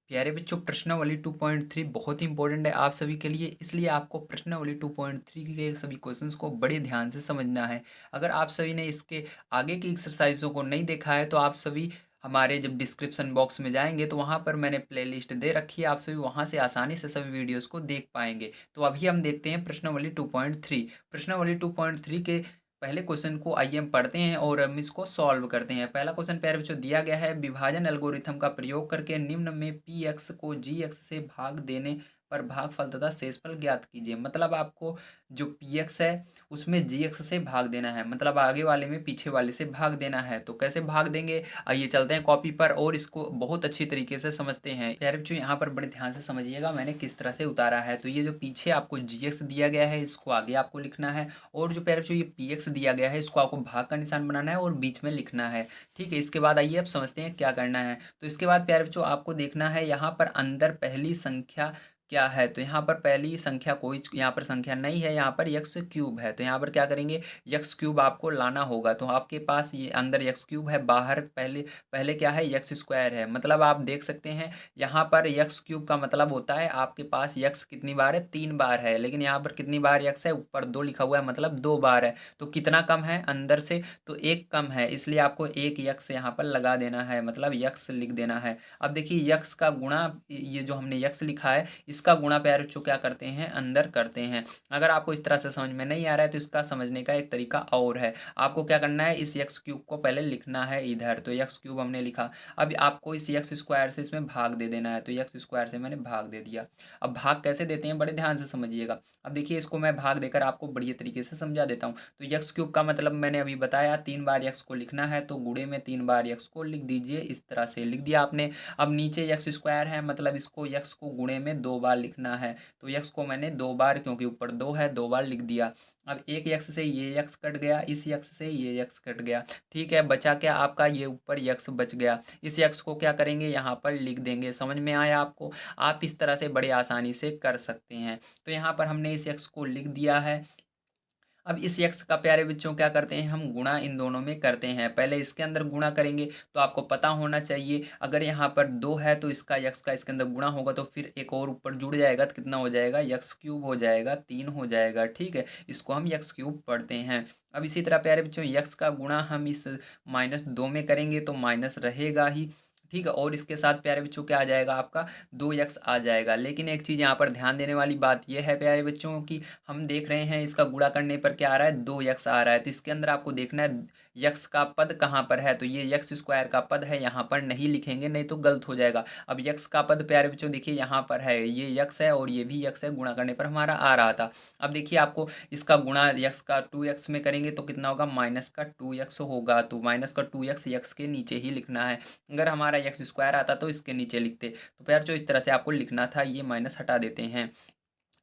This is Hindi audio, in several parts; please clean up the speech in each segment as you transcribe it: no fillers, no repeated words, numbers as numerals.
प्यारे बच्चों, प्रश्नावली 2.3 बहुत ही इंपॉर्टेंट है आप सभी के लिए। इसलिए आपको प्रश्नावली 2.3 के सभी क्वेश्चंस को बड़े ध्यान से समझना है। अगर आप सभी ने इसके आगे की एक्सरसाइजों को नहीं देखा है तो आप सभी हमारे जब डिस्क्रिप्शन बॉक्स में जाएंगे तो वहाँ पर मैंने प्लेलिस्ट दे रखी है, आप सभी वहाँ से आसानी से सभी वीडियोस को देख पाएंगे। तो अभी हम देखते हैं प्रश्नावली 2.3। प्रश्नावली 2.3 के पहले क्वेश्चन को आइए हम पढ़ते हैं और हम इसको सॉल्व करते हैं। पहला क्वेश्चन प्यारे बच्चों दिया गया है, विभाजन एल्गोरिथम का प्रयोग करके निम्न में पी एक्स को जी एक्स से भाग देने पर भागफल तथा शेषफल ज्ञात कीजिए। मतलब आपको जो पी एक्स है उसमें जी एक्स से भाग देना है, मतलब आगे वाले में पीछे वाले से भाग देना है। तो कैसे भाग देंगे, आइए चलते हैं कॉपी पर और इसको बहुत अच्छी तरीके से समझते हैं। प्यारे बच्चों यहाँ पर बड़े ध्यान से समझिएगा मैंने किस तरह से उतारा है। तो ये जो पीछे आपको जी एक्स दिया गया है इसको आगे आपको लिखना है, और जो प्यारे बच्चों ये पी एक्स दिया गया है इसको आपको भाग का निशान बनाना है और बीच में लिखना है। ठीक है, इसके बाद आइए अब समझते हैं क्या करना है। तो इसके बाद प्यारे बच्चों आपको देखना है यहाँ पर अंदर पहली संख्या क्या है। तो यहाँ पर पहली संख्या कोई यहाँ पर संख्या नहीं है, यहाँ पर यक्स क्यूब है। तो यहाँ पर क्या करेंगे, यक्स क्यूब आपको लाना होगा। तो आपके पास ये अंदर यक्स क्यूब है, बाहर पहले पहले क्या है, यक्स स्क्वायर है। मतलब आप देख सकते हैं यहाँ पर यक्स क्यूब का मतलब होता है आपके पास यक्स कितनी बार है, 3 बार है। लेकिन यहाँ पर कितनी बार यक्स है, ऊपर 2 लिखा हुआ है मतलब 2 बार है। तो कितना कम है अंदर से, तो 1 कम है, इसलिए आपको 1 यक्स यहाँ पर लगा देना है, मतलब यक्स लिख देना है। अब देखिए यक्स का गुणा, ये जो हमने यक्स लिखा है इसका गुणा प्यारे बच्चों क्या करते हैं, अंदर करते हैं। अगर आपको इस तरह से समझ में नहीं आ रहा है तो इसका समझने का एक तरीका और है। आपको क्या करना है, इस यक्स क्यूब को पहले लिखना है इधर। तो यक्स क्यूब हमने लिखा, अब आपको इस यक्स स्क्वायर से इसमें भाग दे देना है। तो यक्स स्क्वायर से मैंने भाग दे दिया। अब भाग कैसे देते हैं बड़े ध्यान से समझिएगा। अब देखिए इसको मैं भाग देकर आपको बढ़िया तरीके से समझा देता हूँ। तो यक्स क्यूब का मतलब मैंने अभी बताया, 3 बार यक्स को लिखना है तो गुणे में 3 बार यक्स को लिख दीजिए। इस तरह से लिख दिया आपने। अब नीचे यक्स स्क्वायर है, मतलब इसको यक्स को गुणे में 2 बार लिखना है। तो यक्स को मैंने 2 बार, क्योंकि ऊपर 2 है, 2 बार लिख दिया। अब एक यक्स से ये यक्स कट गया, इस यक्स से ये यक्स कट गया। ठीक है, बचा क्या आपका, ये ऊपर यक्स बच गया। इस यक्स को क्या करेंगे, यहाँ पर लिख देंगे। समझ में आया आपको, आप इस तरह से बड़े आसानी से कर सकते हैं। तो यहाँ पर हमने इस यक्स को लिख दिया है। अब इस यक्स का प्यारे बच्चों क्या करते हैं, हम गुणा इन दोनों में करते हैं। पहले इसके अंदर गुणा करेंगे, तो आपको पता होना चाहिए अगर यहाँ पर 2 है तो इसका यक्स का इसके अंदर गुणा होगा तो फिर एक और ऊपर जुड़ जाएगा तो कितना हो जाएगा, यक्स क्यूब हो जाएगा, 3 हो जाएगा। ठीक है, इसको हम यक्स क्यूब पढ़ते हैं। अब इसी तरह प्यारे बच्चों यक्स का गुणा हम इस -2 में करेंगे तो माइनस रहेगा ही। ठीक है, और इसके साथ प्यारे बच्चों क्या आ जाएगा, आपका 2 यक्स आ जाएगा। लेकिन एक चीज़ यहाँ पर ध्यान देने वाली बात यह है प्यारे बच्चों की, हम देख रहे हैं इसका गुणा करने पर क्या आ रहा है, 2 यक्स आ रहा है। तो इसके अंदर आपको देखना है यक्स का पद कहाँ पर है। तो ये यक्स स्क्वायर का पद है, यहाँ पर नहीं लिखेंगे नहीं तो गलत हो जाएगा। अब यक्स का पद प्यारे बच्चों देखिए यहाँ पर है, ये यक्स है और ये भी यक्स है, गुणा करने पर हमारा आ रहा था। अब देखिए आपको इसका गुणा यक्स का 2 यक्स में करेंगे तो कितना होगा, माइनस का 2 यक्स होगा। तो माइनस का 2 यक्स यक्स के नीचे ही लिखना है। अगर हमारा यक्स स्क्वायर आता तो इसके नीचे लिखते। तो प्यार जो इस तरह से आपको लिखना था, ये माइनस हटा देते हैं।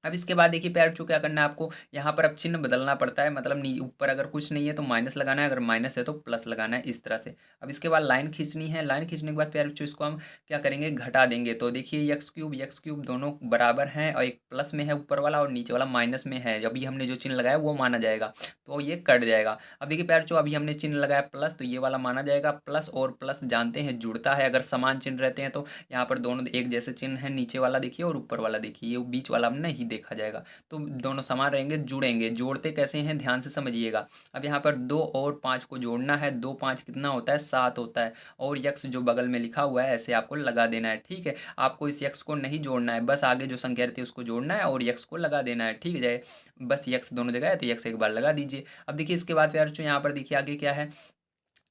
अब इसके बाद देखिए प्यार बच्चों क्या करना है आपको, यहाँ पर अब चिन्ह बदलना पड़ता है। मतलब नी ऊपर अगर कुछ नहीं है तो माइनस लगाना है, अगर माइनस है तो प्लस लगाना है, इस तरह से। अब इसके बाद लाइन खींचनी है। लाइन खींचने के बाद प्यार बच्चों इसको हम क्या करेंगे, घटा देंगे। तो देखिए यक्स क्यूब दोनों बराबर हैं, और एक प्लस में है ऊपर वाला और नीचे वाला माइनस में है। अभी हमने जो चिन्ह लगाया वो माना जाएगा, तो ये कट जाएगा। अब देखिए प्यार बच्चों अभी हमने चिन्ह लगाया प्लस, तो ये वाला माना जाएगा। प्लस और प्लस जानते हैं जुड़ता है, अगर समान चिन्ह रहते हैं तो यहाँ पर दोनों एक जैसे चिन्ह है, नीचे वाला देखिए और ऊपर वाला देखिए, ये बीच वाला नहीं देखा जाएगा। तो दोनों समान रहेंगे, जुड़ेंगे। जोड़ते कैसे हैं ध्यान से समझिएगा। अब यहाँ पर 2 और 5 को जोड़ना है। 2 5 कितना होता है, 7 होता है। और यक्स जो बगल में लिखा हुआ है ऐसे आपको लगा देना है। ठीक है, आपको इस यक्स को नहीं जोड़ना है, बस आगे जो संख्या रहती है उसको जोड़ना है और यक्स को लगा देना है। ठीक है, बस यक्स दोनों जगह है तो यक्स एक बार लगा दीजिए। अब देखिए इसके बाद प्यार यहाँ पर देखिए आगे क्या है,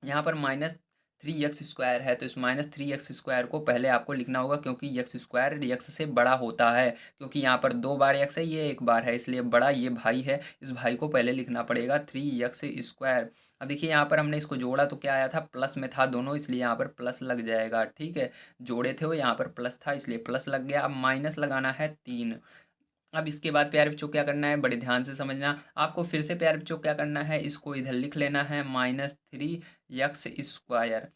यहाँ पर -3 x² है। तो इस -3 x² को पहले आपको लिखना होगा, क्योंकि यक्स स्क्वायर यक्स से बड़ा होता है। क्योंकि यहाँ पर 2 बार यक्स है, ये 1 बार है, इसलिए बड़ा ये भाई है, इस भाई को पहले लिखना पड़ेगा 3 x²। अब देखिए यहाँ पर हमने इसको जोड़ा तो क्या आया था, प्लस में था दोनों, इसलिए यहाँ पर प्लस लग जाएगा। ठीक है, जोड़े थे वो, यहाँ पर प्लस था इसलिए प्लस लग गया। अब माइनस लगाना है 3। अब इसके बाद प्यारे बच्चों क्या करना है, बड़े ध्यान से समझना। आपको फिर से प्यारे बच्चों क्या करना है, इसको इधर लिख लेना है -3 x²।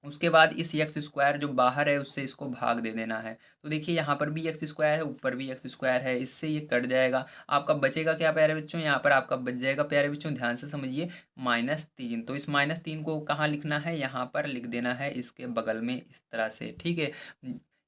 उसके बाद इस यक्स स्क्वायर जो बाहर है उससे इसको भाग दे देना है। तो देखिए यहाँ पर भी यक्स स्क्वायर है, ऊपर भी यक्स स्क्वायर है, इससे ये कट जाएगा। आपका बचेगा क्या प्यारे बच्चों, यहाँ पर आपका बच जाएगा प्यारे बच्चों, ध्यान से समझिए, -3। तो इस -3 को कहाँ लिखना है, यहाँ पर लिख देना है इसके बगल में, इस तरह से। ठीक है,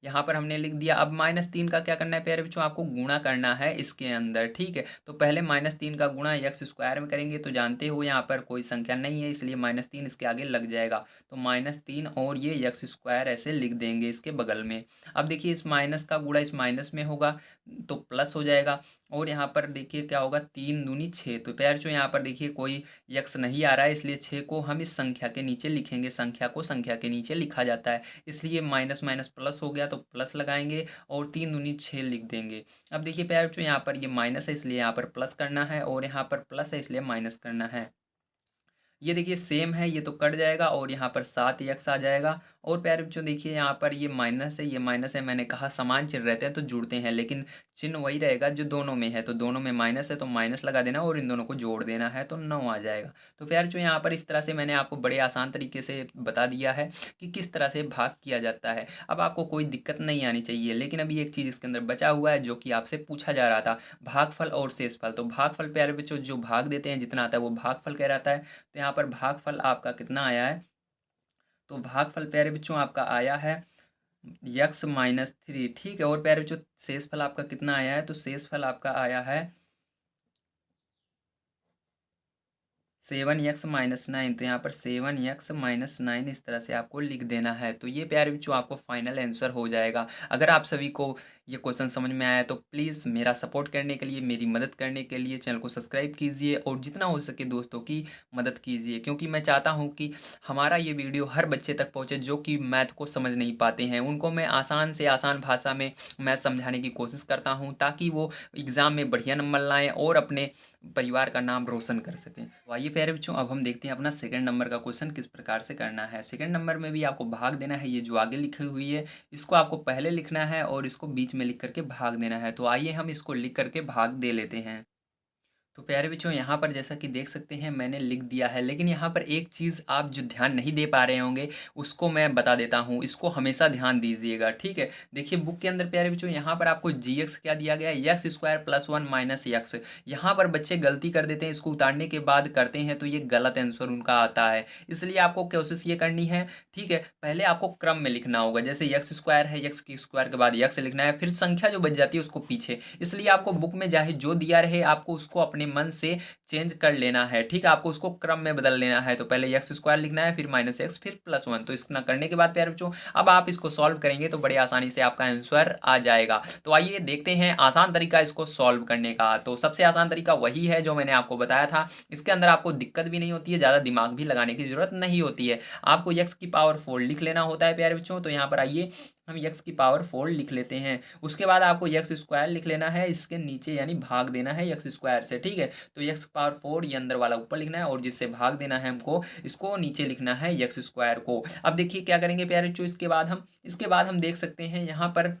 यहाँ पर हमने लिख दिया। अब -3 का क्या करना है प्यारे बच्चों, आपको गुणा करना है इसके अंदर, ठीक है। तो पहले -3 का गुणा एक्स स्क्वायर में करेंगे, तो जानते हो यहाँ पर कोई संख्या नहीं है इसलिए -3 इसके आगे लग जाएगा। तो -3 और ये एक्स स्क्वायर ऐसे लिख देंगे इसके बगल में। अब देखिए इस माइनस का गुणा इस माइनस में होगा तो प्लस हो जाएगा। और यहाँ पर देखिए क्या होगा, 3 दूनी 6। तो प्यारे बच्चों यहाँ पर देखिए कोई यक्स नहीं आ रहा है, इसलिए 6 को हम इस संख्या के नीचे लिखेंगे। संख्या को संख्या के नीचे लिखा जाता है, इसलिए माइनस माइनस प्लस हो गया तो प्लस लगाएंगे और 3 दूनी 6 लिख देंगे। अब देखिए प्यारे बच्चों यहाँ पर ये माइनस है इसलिए यहाँ पर प्लस करना है, और यहाँ पर प्लस है इसलिए माइनस करना है। ये देखिए सेम है, ये तो कट जाएगा और यहाँ पर 7x आ जाएगा। और प्यारे बच्चों देखिए यहाँ पर ये माइनस है, ये माइनस है, मैंने कहा समान चिन्ह रहते हैं तो जुड़ते हैं, लेकिन चिन्ह वही रहेगा जो दोनों में है। तो दोनों में माइनस है तो माइनस लगा देना और इन दोनों को जोड़ देना है तो 9 आ जाएगा। तो प्यारे बच्चों यहाँ पर इस तरह से मैंने आपको बड़े आसान तरीके से बता दिया है कि किस तरह से भाग किया जाता है। अब आपको कोई दिक्कत नहीं आनी चाहिए, लेकिन अभी एक चीज़ इसके अंदर बचा हुआ है जो कि आपसे पूछा जा रहा था, भागफल और शेषफल। तो भागफल प्यारे बच्चों जो भाग देते हैं जितना आता है वो भागफल कहलाता है। तो यहाँ पर भागफल आपका कितना आया है, तो भागफल प्यारे बच्चों आपका आया है x-3, ठीक है। और प्यारे बच्चों शेषफल आपका कितना आया है, तो शेषफल आपका आया है 7x-9। तो यहाँ पर 7x-9 इस तरह से आपको लिख देना है। तो ये प्यारे बच्चों आपको फाइनल आंसर हो जाएगा। अगर आप सभी को ये क्वेश्चन समझ में आया तो प्लीज़ मेरा सपोर्ट करने के लिए, मेरी मदद करने के लिए चैनल को सब्सक्राइब कीजिए और जितना हो सके दोस्तों की मदद कीजिए, क्योंकि मैं चाहता हूँ कि हमारा ये वीडियो हर बच्चे तक पहुँचे जो कि मैथ को समझ नहीं पाते हैं। उनको मैं आसान से आसान भाषा में मैथ समझाने की कोशिश करता हूँ ताकि वो एग्ज़ाम में बढ़िया नंबर लाएँ और अपने परिवार का नाम रोशन कर सकें। तो आइए प्यारे बच्चों अब हम देखते हैं अपना सेकंड नंबर का क्वेश्चन किस प्रकार से करना है। सेकंड नंबर में भी आपको भाग देना है, ये जो आगे लिखी हुई है इसको आपको पहले लिखना है और इसको बीच में लिख करके भाग देना है। तो आइए हम इसको लिख करके भाग दे लेते हैं। तो प्यारे बच्चों यहाँ पर जैसा कि देख सकते हैं मैंने लिख दिया है, लेकिन यहाँ पर एक चीज़ आप जो ध्यान नहीं दे पा रहे होंगे उसको मैं बता देता हूँ, इसको हमेशा ध्यान दीजिएगा, ठीक है। देखिए बुक के अंदर प्यारे बच्चों यहाँ पर आपको gx क्या दिया गया है, x² + 1 - x। यहाँ पर बच्चे गलती कर देते हैं, इसको उतारने के बाद करते हैं तो ये गलत आंसर उनका आता है। इसलिए आपको कोशिश ये करनी है, ठीक है, पहले आपको क्रम में लिखना होगा। जैसे x² है, x के स्क्वायर के बाद x लिखना है, फिर संख्या जो बच जाती है उसको पीछे। इसलिए आपको बुक में चाहे जो दिया रहे आपको उसको अपने मन से चेंज कर लेना है, ठीक है। आपको उसको क्रम में बदल लेना है। तो पहले x² लिखना है, फिर -x, फिर +1। तो इसको करने के बाद प्यारे बच्चों अब आप इसको सॉल्व करेंगे तो बड़े आसानी से आपका आंसर आ जाएगा। तो आइए देखते हैं आसान तरीका इसको सॉल्व करने का। तो सबसे आसान तरीका वही है जो मैंने आपको बताया था। इसके अंदर आपको दिक्कत भी नहीं होती है, ज़्यादा दिमाग भी लगाने की जरूरत नहीं होती है। आपको x⁴ लिख लेना होता है प्यारे बच्चों। तो यहाँ पर आइए हम x⁴ लिख लेते हैं। उसके बाद आपको x² लिख लेना है इसके नीचे, यानी भाग देना है x² से, ठीक है। तो x⁴ ये अंदर वाला ऊपर लिखना है और जिससे भाग देना है हमको इसको नीचे लिखना है x² को। अब देखिए क्या करेंगे प्यारे बच्चों, इसके बाद हम देख सकते हैं यहाँ पर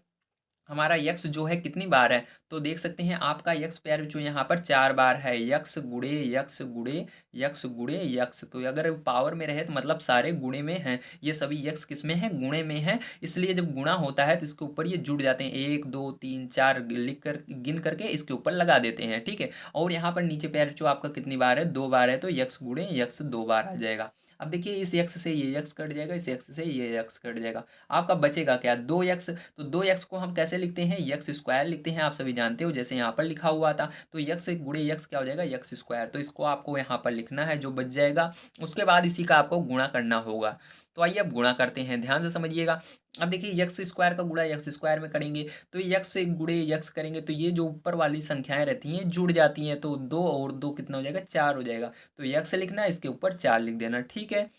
हमारा यक्स जो है कितनी बार है। तो देख सकते हैं आपका यक्स प्यारे जो यहाँ पर 4 बार है, यक्स गुणे यक्स गुणे यक्स गुणे यक्स। तो अगर पावर में रहे तो मतलब सारे गुणे में हैं, ये सभी यक्स किस में है, गुणे में है। इसलिए जब गुणा होता है तो इसके ऊपर ये जुड़ जाते हैं, 1 2 3 4 लिख कर गिन करके इसके ऊपर लगा देते हैं, ठीक है। और यहाँ पर नीचे प्यारे जो आपका कितनी बार है, 2 बार है, तो यक्स गुणे यक्स 2 बार आ जाएगा। अब देखिए इस यक्स से ये यक्स कट जाएगा, इस यक्स से ये यक्स कट जाएगा, आपका बचेगा क्या, 2x। तो 2x को हम कैसे लिखते हैं, x² लिखते हैं, आप सभी जानते हो, जैसे यहाँ पर लिखा हुआ था। तो x गुणे x क्या हो जाएगा, x²। तो इसको आपको यहाँ पर लिखना है जो बच जाएगा। उसके बाद इसी का आपको गुणा करना होगा। तो आइए अब गुणा करते हैं, ध्यान से समझिएगा। अब देखिए x² का गुणा x² में करेंगे तो x से गुणे x करेंगे तो ये जो ऊपर वाली संख्याएं रहती हैं जुड़ जाती हैं, तो 2 और 2 कितना हो जाएगा, 4 हो जाएगा। तो x लिखना है, इसके ऊपर 4 लिख देना, ठीक है।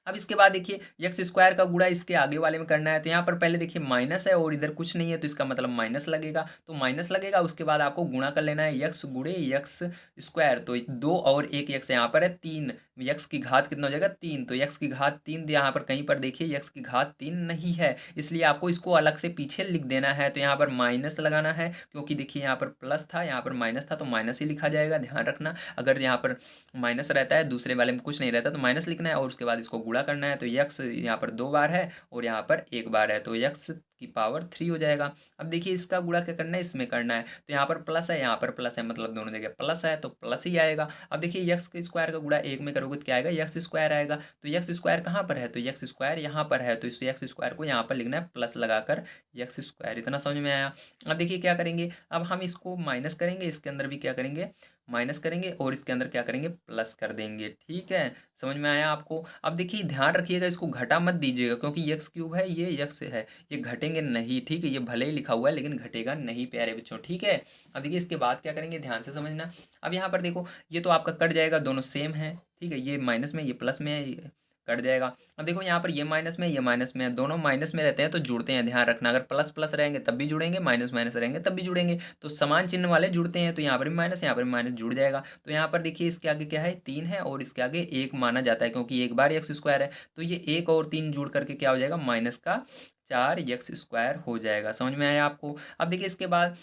अब इसके बाद देखिए x² का गुणा इसके आगे वाले में करना है। तो यहाँ पर पहले देखिए माइनस है और इधर कुछ नहीं है तो इसका मतलब माइनस लगेगा, तो माइनस लगेगा। उसके बाद आपको गुणा कर लेना है, x गुणे x²। तो 2 और 1 x यहाँ पर है 3, x की घात कितना हो जाएगा, 3। तो x की घात 3 यहाँ पर कहीं पर देखिए x की घात 3 नहीं है, इसलिए आपको इसको अलग से पीछे लिख देना है। तो यहाँ पर माइनस लगाना है, क्योंकि देखिए यहाँ पर प्लस था, यहाँ पर माइनस था, तो माइनस ही लिखा जाएगा, ध्यान रखना। अगर यहाँ पर माइनस रहता है, दूसरे वाले में कुछ नहीं रहता, तो माइनस लिखना है और उसके बाद इसको गुणा करना है तो यक्स यहाँ पर 2 बार है और यहाँ पर 1 बार है तो यक्स की पावर 3 हो जाएगा। अब देखिए इसका गुणा क्या करना है, इसमें करना है तो यहाँ पर प्लस है, यहाँ पर प्लस है, मतलब दोनों जगह प्लस है तो प्लस ही आएगा। अब देखिए यक्स के स्क्वायर का गुणा 1 में करोगे तो क्या आएगा, यक्स स्क्वायर आएगा। तो यक्स स्क्वायर कहाँ पर है, तो यक्स स्क्वायर यहाँ पर है, तो इस यक्स स्क्वायर को यहाँ पर लिखना है प्लस लगाकर यक्स स्क्वायर। इतना समझ में आया। अब देखिए क्या करेंगे, अब हम इसको माइनस करेंगे, इसके अंदर भी क्या करेंगे, माइनस करेंगे और इसके अंदर क्या करेंगे, प्लस कर देंगे। ठीक है, समझ में आया आपको। अब देखिए ध्यान रखिएगा, इसको घटा मत दीजिएगा क्योंकि यक्स क्यूब है, ये यक्स है, ये घटेंगे नहीं। ठीक है, ये भले ही लिखा हुआ है लेकिन घटेगा नहीं प्यारे बच्चों। ठीक है, अब देखिए इसके बाद क्या करेंगे, ध्यान से समझना। अब यहाँ पर देखो ये तो आपका कट जाएगा, दोनों सेम है। ठीक है, ये माइनस में ये प्लस में है, ये कट जाएगा। अब देखो यहाँ पर ये माइनस में ये माइनस में है, दोनों माइनस में रहते हैं तो जुड़ते हैं, ध्यान रखना। अगर प्लस प्लस रहेंगे तब भी जुड़ेंगे, माइनस माइनस रहेंगे तब भी जुड़ेंगे। तो समान चिन्ह वाले जुड़ते हैं तो यहाँ पर भी माइनस, यहाँ पर भी माइनस जुड़ जाएगा। तो यहाँ पर देखिए इसके आगे क्या है, 3 है और इसके आगे 1 माना जाता है क्योंकि एक बार एक्स स्क्वायर है। तो ये 1 और 3 जुड़ करके क्या हो जाएगा, माइनस का 4 एक्स स्क्वायर हो जाएगा। समझ में आया आपको। अब देखिए इसके बाद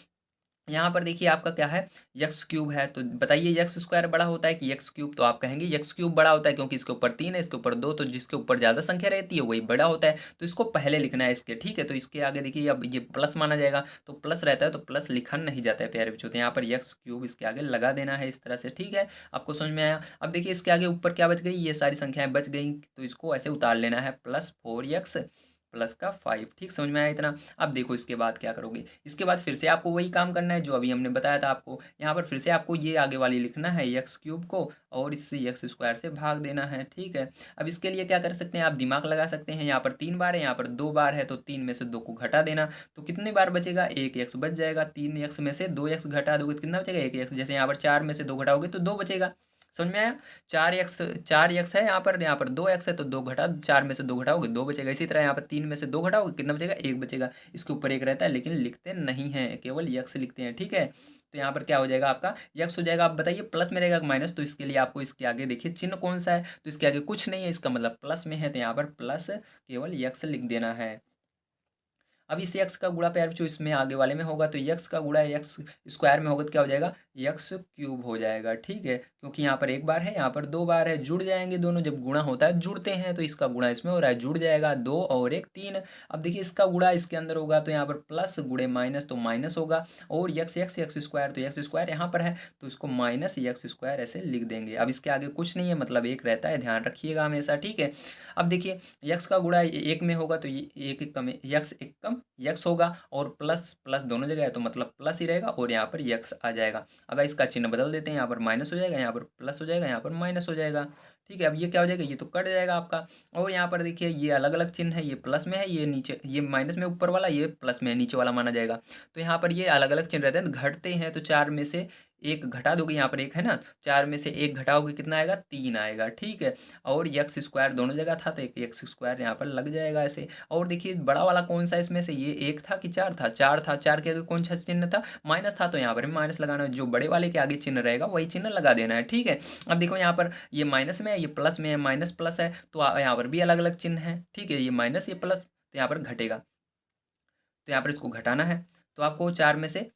यहाँ पर देखिए आपका क्या है, यक्स क्यूब है। तो बताइए यक्स स्क्वायर बड़ा होता है कि यक्स क्यूब, तो आप कहेंगे यक्स क्यूब बड़ा होता है क्योंकि इसके ऊपर 3 है, इसके ऊपर 2, तो जिसके ऊपर ज़्यादा संख्या रहती है वही बड़ा होता है। तो इसको पहले लिखना है इसके। ठीक है, तो इसके आगे देखिए अब ये प्लस माना जाएगा, तो प्लस रहता है तो प्लस लिखा नहीं जाता है प्यारे बच्चों। तो यहाँ पर यक्स क्यूब इसके आगे लगा देना है इस तरह से। ठीक है, आपको समझ में आया। अब देखिए इसके आगे ऊपर क्या बच गई, ये सारी संख्याएं बच गई, तो इसको ऐसे उतार लेना है, +4x प्लस का 5। ठीक, समझ में आया इतना। अब देखो इसके बाद क्या करोगे, इसके बाद फिर से आपको वही काम करना है जो अभी हमने बताया था आपको। यहाँ पर फिर से आपको ये आगे वाली लिखना है यक्स क्यूब को और इससे यक्स स्क्वायर से भाग देना है। ठीक है, अब इसके लिए क्या कर सकते हैं, आप दिमाग लगा सकते हैं। यहाँ पर 3 बार है, यहाँ पर 2 बार है, तो 3 में से 2 को घटा देना। तो कितने बार बचेगा, 1 एक्स बच जाएगा। 3 एक्स में से 2 एक्स घटा दोगे तो कितना बचेगा, 1 एक्स। जैसे यहाँ पर 4 में से 2 घटाओगे तो 2 बचेगा। समझ में आया। 4 एक्स है, यहाँ पर 2 एक्स है तो 2 घटा, 4 में से 2 घटाओगे 2 बचेगा। इसी तरह यहाँ पर 3 में से 2 घटाओगे कितना बचेगा, 1 बचेगा। इसके ऊपर 1 रहता है लेकिन लिखते नहीं हैं, केवल यक्स लिखते हैं। ठीक है, तो यहाँ पर क्या हो जाएगा, आपका यक्स हो जाएगा। आप बताइए प्लस में रहेगा माइनस, तो इसके लिए आपको इसके आगे देखिए चिन्ह कौन सा है, तो इसके आगे कुछ नहीं है, इसका मतलब प्लस में है, तो यहाँ पर प्लस केवल यक्स लिख देना है। अब इस यक्स का गुणा प्यार जो इसमें आगे वाले में होगा, तो यक्स का गुणा यक्स स्क्वायर में होगा तो क्या हो जाएगा, यक्स क्यूब हो जाएगा। ठीक है, क्योंकि यहाँ पर 1 बार है, यहाँ पर 2 बार है, जुड़ जाएंगे दोनों। जब गुणा होता है जुड़ते हैं, तो इसका गुणा इसमें हो रहा है, जुड़ जाएगा 2 और 1 3। अब देखिए इसका गुणा इसके अंदर होगा तो यहाँ पर प्लस गुणे माइनस, तो माइनस होगा। और यक्स यक्स यक्स स्क्वायर, तो यक्स स्क्वायर यहाँ पर है तो इसको माइनस यक्स स्क्वायर ऐसे लिख देंगे। अब इसके आगे कुछ नहीं है, मतलब 1 रहता है, ध्यान रखिएगा हमेशा। ठीक है, अब देखिए यक्स का गुणा 1 में होगा तो ये 1 1 कम, यक्स 1 कम यक्स होगा, और प्लस प्लस दोनों जगह है तो मतलब प्लस ही रहेगा और यहाँ पर यक्स आ जाएगा। अब इसका चिन्ह बदल देते हैं, यहाँ पर माइनस हो जाएगा, यहाँ पर प्लस हो जाएगा, यहाँ पर माइनस हो जाएगा। ठीक है, अब ये क्या हो जाएगा, ये तो कट जाएगा आपका। और यहाँ पर देखिए ये अलग अलग चिन्ह है, ये प्लस में है, ये नीचे, ये माइनस में ऊपर वाला, ये प्लस में है नीचे वाला माना जाएगा। तो यहाँ पर ये अलग अलग चिन्ह रहते हैं, घटते हैं तो 4 में से 1 घटा दोगे, यहाँ पर 1 है ना, 4 में से 1 घटाओगे कितना आएगा, 3 आएगा। ठीक है, और यक्स स्क्वायर दोनों जगह था तो एक यक्स स्क्वायर यहाँ पर लग जाएगा ऐसे। और देखिए बड़ा वाला कौन सा इसमें से, ये 1 था कि 4 था, 4 था, 4 के आगे कौन सा चिन्ह था, माइनस था, तो यहाँ पर भी माइनस लगाना है। जो बड़े वाले के आगे चिन्ह रहेगा वही चिन्ह लगा देना है। ठीक है, अब देखो यहाँ पर ये माइनस में है, ये प्लस में है, माइनस प्लस है तो यहाँ पर भी अलग अलग चिन्ह है। ठीक है, ये माइनस ये प्लस, तो यहाँ पर घटेगा, तो यहाँ पर इसको घटाना है। तो आपको 4 में से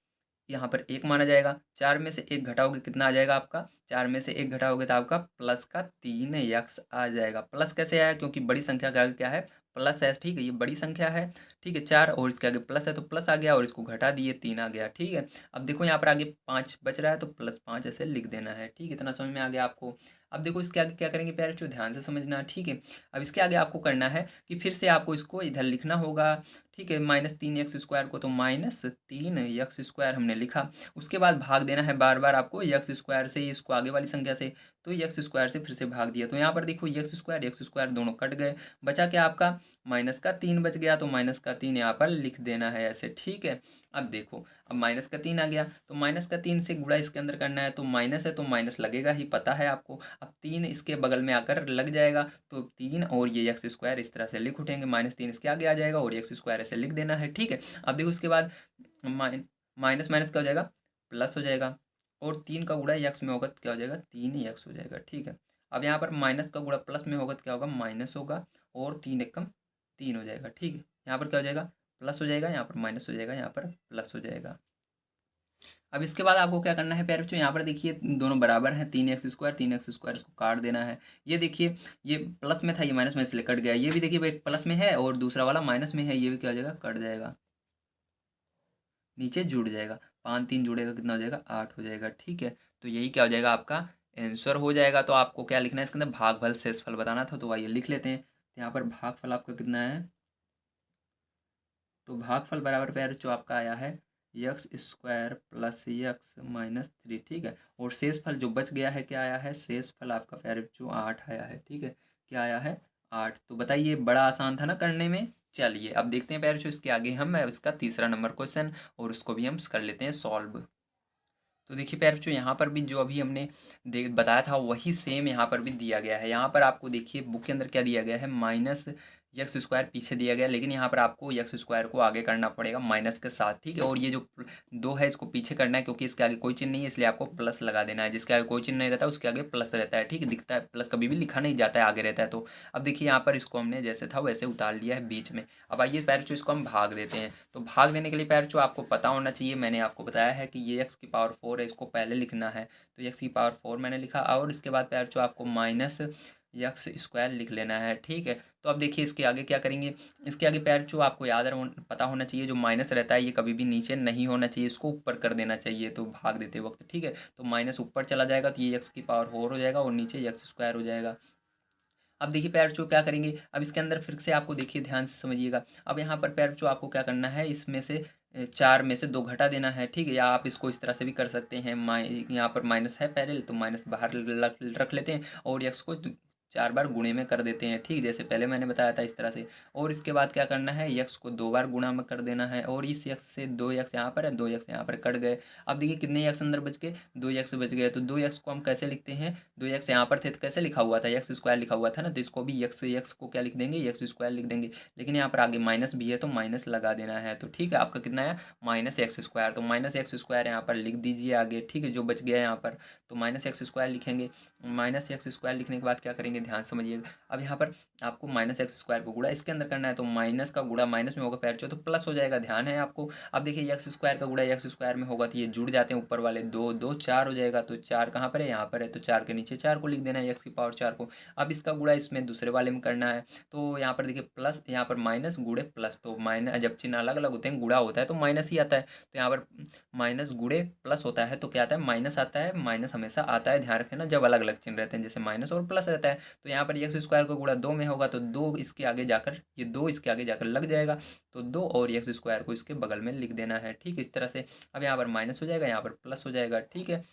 यहाँ पर 1 माना जाएगा, 4 में से 1 घटाओगे कितना आ जाएगा आपका, 4 में से 1 घटाओगे तो आपका प्लस का 3 यक्स आ जाएगा। प्लस कैसे आया, क्योंकि बड़ी संख्या के आगे क्या है, प्लस है। ठीक है, ये बड़ी संख्या है। ठीक है, 4 और इसके आगे प्लस है तो प्लस आ गया, और इसको घटा दिए 3 आ गया। ठीक है, अब देखो यहाँ पर आगे 5 बच रहा है तो +5 ऐसे लिख देना है। ठीक है, इतना समझ में आ गया आपको। अब देखो इसके आगे क्या करेंगे प्यारे बच्चों, ध्यान से समझना। ठीक है, अब इसके आगे आपको करना है कि फिर से आपको इसको इधर लिखना होगा। ठीक है, -3 एक्स स्क्वायर को तो -3 एक्स स्क्वायर हमने लिखा। उसके बाद भाग देना है बार बार आपको यक्स स्क्वायर से, इसको आगे वाली संख्या से, तो यक्स स्क्वायर से फिर से भाग दिया। तो यहाँ पर देखो यक्स स्क्वायर दोनों कट गए, बचा क्या आपका, -3 बच गया, तो -3 यहाँ पर लिख देना है ऐसे। ठीक है, अब देखो अब -3 आ गया, तो -3 से गुणा इसके अंदर करना है, तो माइनस है तो माइनस लगेगा ही, पता है आपको। अब 3 इसके बगल में आकर लग जाएगा, तो 3 और ये एक्स स्क्वायर इस तरह से लिख उठेंगे, -3 इसके आगे आ जाएगा और एक्स स्क्वायर ऐसे लिख देना है। ठीक है, अब देखो उसके बाद माइनस माइनस क्या हो जाएगा, प्लस हो जाएगा, और 3 का गुणा यक्स में होगा तो क्या हो जाएगा, 3 यक्स हो जाएगा। ठीक है, अब यहाँ पर माइनस का गुणा प्लस में होगा तो क्या होगा, माइनस होगा, और 3 एकम 3 हो जाएगा। ठीक है, यहाँ पर क्या हो जाएगा, प्लस हो जाएगा, यहाँ पर माइनस हो जाएगा, यहाँ पर प्लस हो जाएगा। अब इसके बाद आपको क्या करना है प्यारे बच्चों, यहाँ पर देखिए दोनों बराबर हैं, 3x² इसको काट देना है। ये देखिए ये प्लस में था, ये माइनस में इसलिए कट गया। ये भी देखिए भाई एक प्लस में है और दूसरा वाला माइनस में है, ये भी क्या हो जाएगा, कट जाएगा, नीचे जुड़ जाएगा। 5 3 जुड़ेगा कितना हो जाएगा, 8 हो जाएगा। ठीक है, तो यही क्या हो जाएगा, आपका आंसर हो जाएगा। तो आपको क्या लिखना है इसके अंदर, भागफल शेषफल बताना था, तो आइए लिख लेते हैं। तो यहाँ पर भागफल आपका कितना है, तो भागफल बराबर प्यारे जो आपका आया है x² + x-3। ठीक है, और शेषफल जो बच गया है क्या आया है, शेषफल आपका प्यारे जो 8 आया है। ठीक है, क्या आया है, 8। तो बताइए, बड़ा आसान था ना करने में। चलिए अब देखते हैं प्यारे जो इसके आगे हम इसका तीसरा नंबर क्वेश्चन, और उसको भी हम कर लेते हैं सॉल्व। तो देखिए प्यारे बच्चों, यहाँ पर भी जो अभी हमने देख बताया था वही सेम यहाँ पर भी दिया गया है। यहाँ पर आपको देखिए बुक के अंदर क्या दिया गया है, -x² पीछे दिया गया है, लेकिन यहाँ पर आपको x² को आगे करना पड़ेगा माइनस के साथ। ठीक है, और ये जो 2 है इसको पीछे करना है, क्योंकि इसके आगे कोई चिन्ह नहीं है, इसलिए आपको प्लस लगा देना है। जिसके आगे कोई चिन्ह नहीं रहता उसके आगे प्लस रहता है। ठीक है, दिखता है प्लस, कभी भी लिखा नहीं जाता है, आगे रहता है। तो अब देखिए यहाँ पर इसको हमने जैसे था वैसे उतार लिया है बीच में। अब आइए प्यारे बच्चों इसको हम भाग देते हैं। तो भाग देने के लिए प्यारे बच्चों आपको पता होना चाहिए, मैंने आपको बताया है कि ये x⁴ है, इसको पहले लिखना है। तो x⁴ मैंने लिखा, और इसके बाद प्यारे बच्चों आपको -x² लिख लेना है। ठीक है, तो अब देखिए इसके आगे क्या करेंगे, इसके आगे प्यारे बच्चों आपको पता होना चाहिए, जो माइनस रहता है ये कभी भी नीचे नहीं होना चाहिए, इसको ऊपर कर देना चाहिए। तो भाग देते वक्त, ठीक है, तो माइनस ऊपर चला जाएगा, तो ये x⁴ हो जाएगा, और नीचे x² हो जाएगा। अब देखिए प्यारे बच्चों क्या करेंगे, अब इसके अंदर फिर से आपको देखिए ध्यान से समझिएगा। अब यहाँ पर प्यारे बच्चों आपको क्या करना है, इसमें से 4 में से 2 घटा देना है। ठीक है, या आप इसको इस तरह से भी कर सकते हैं, यहाँ पर माइनस है पहले, तो माइनस बाहर रख लेते हैं, और x को 4 बार गुणे में कर देते हैं। ठीक, जैसे पहले मैंने बताया था इस तरह से। और इसके बाद क्या करना है, x को 2 बार गुणा में कर देना है, और इस x से 2x यहाँ पर है, 2x यहाँ पर कट गए। अब देखिए कितने x अंदर बच गए, 2x बच गए। तो 2x को हम कैसे लिखते हैं, 2x यहाँ पर थे तो कैसे लिखा हुआ था, x² लिखा हुआ था ना, तो इसको भी x को क्या लिख देंगे, x² लिख देंगे। लेकिन यहाँ पर आगे माइनस भी है, तो माइनस लगा देना है। तो ठीक है, आपका कितना है, -x²। तो -x² यहाँ पर लिख दीजिए आगे। ठीक है, जो बच गया है यहाँ पर, तो -x² लिखेंगे। -x² लिखने के बाद क्या करेंगे, ध्यान समझिएगा। अब यहाँ पर आपको -x² को गुणा इसके अंदर करना है, तो माइनस का गुणा माइनस में होगा पैर तो प्लस हो जाएगा, ध्यान है आपको। अब देखिए x² का गुणा x² में होगा, तो ये जुड़ जाते हैं ऊपर वाले, 2 2 4 हो जाएगा। तो 4 कहाँ पर है, यहाँ पर है, तो 4 के नीचे 4 को लिख देना है, x⁴ को। अब इसका गुणा इसमें दूसरे वाले में करना है, तो यहाँ पर देखिए प्लस, यहाँ पर माइनस गुणे प्लस, तो माइनस जब चिन्ह अलग अलग होते हैं, गुणा होता है तो माइनस ही आता है। तो यहाँ पर माइनस गुणे प्लस होता है, तो क्या आता है, माइनस आता है। माइनस हमेशा आता है, ध्यान रखना, जब अलग अलग चिन्ह रहते हैं, जैसे माइनस और प्लस रहता है। तो यहाँ पर x² का गुणा 2 में होगा, तो 2 इसके आगे जाकर, ये 2 इसके आगे जाकर लग जाएगा, तो 2 और x² को इसके बगल में लिख देना है। ठीक, इस तरह से। अब यहाँ पर माइनस हो जाएगा, यहाँ पर प्लस हो जाएगा। ठीक है,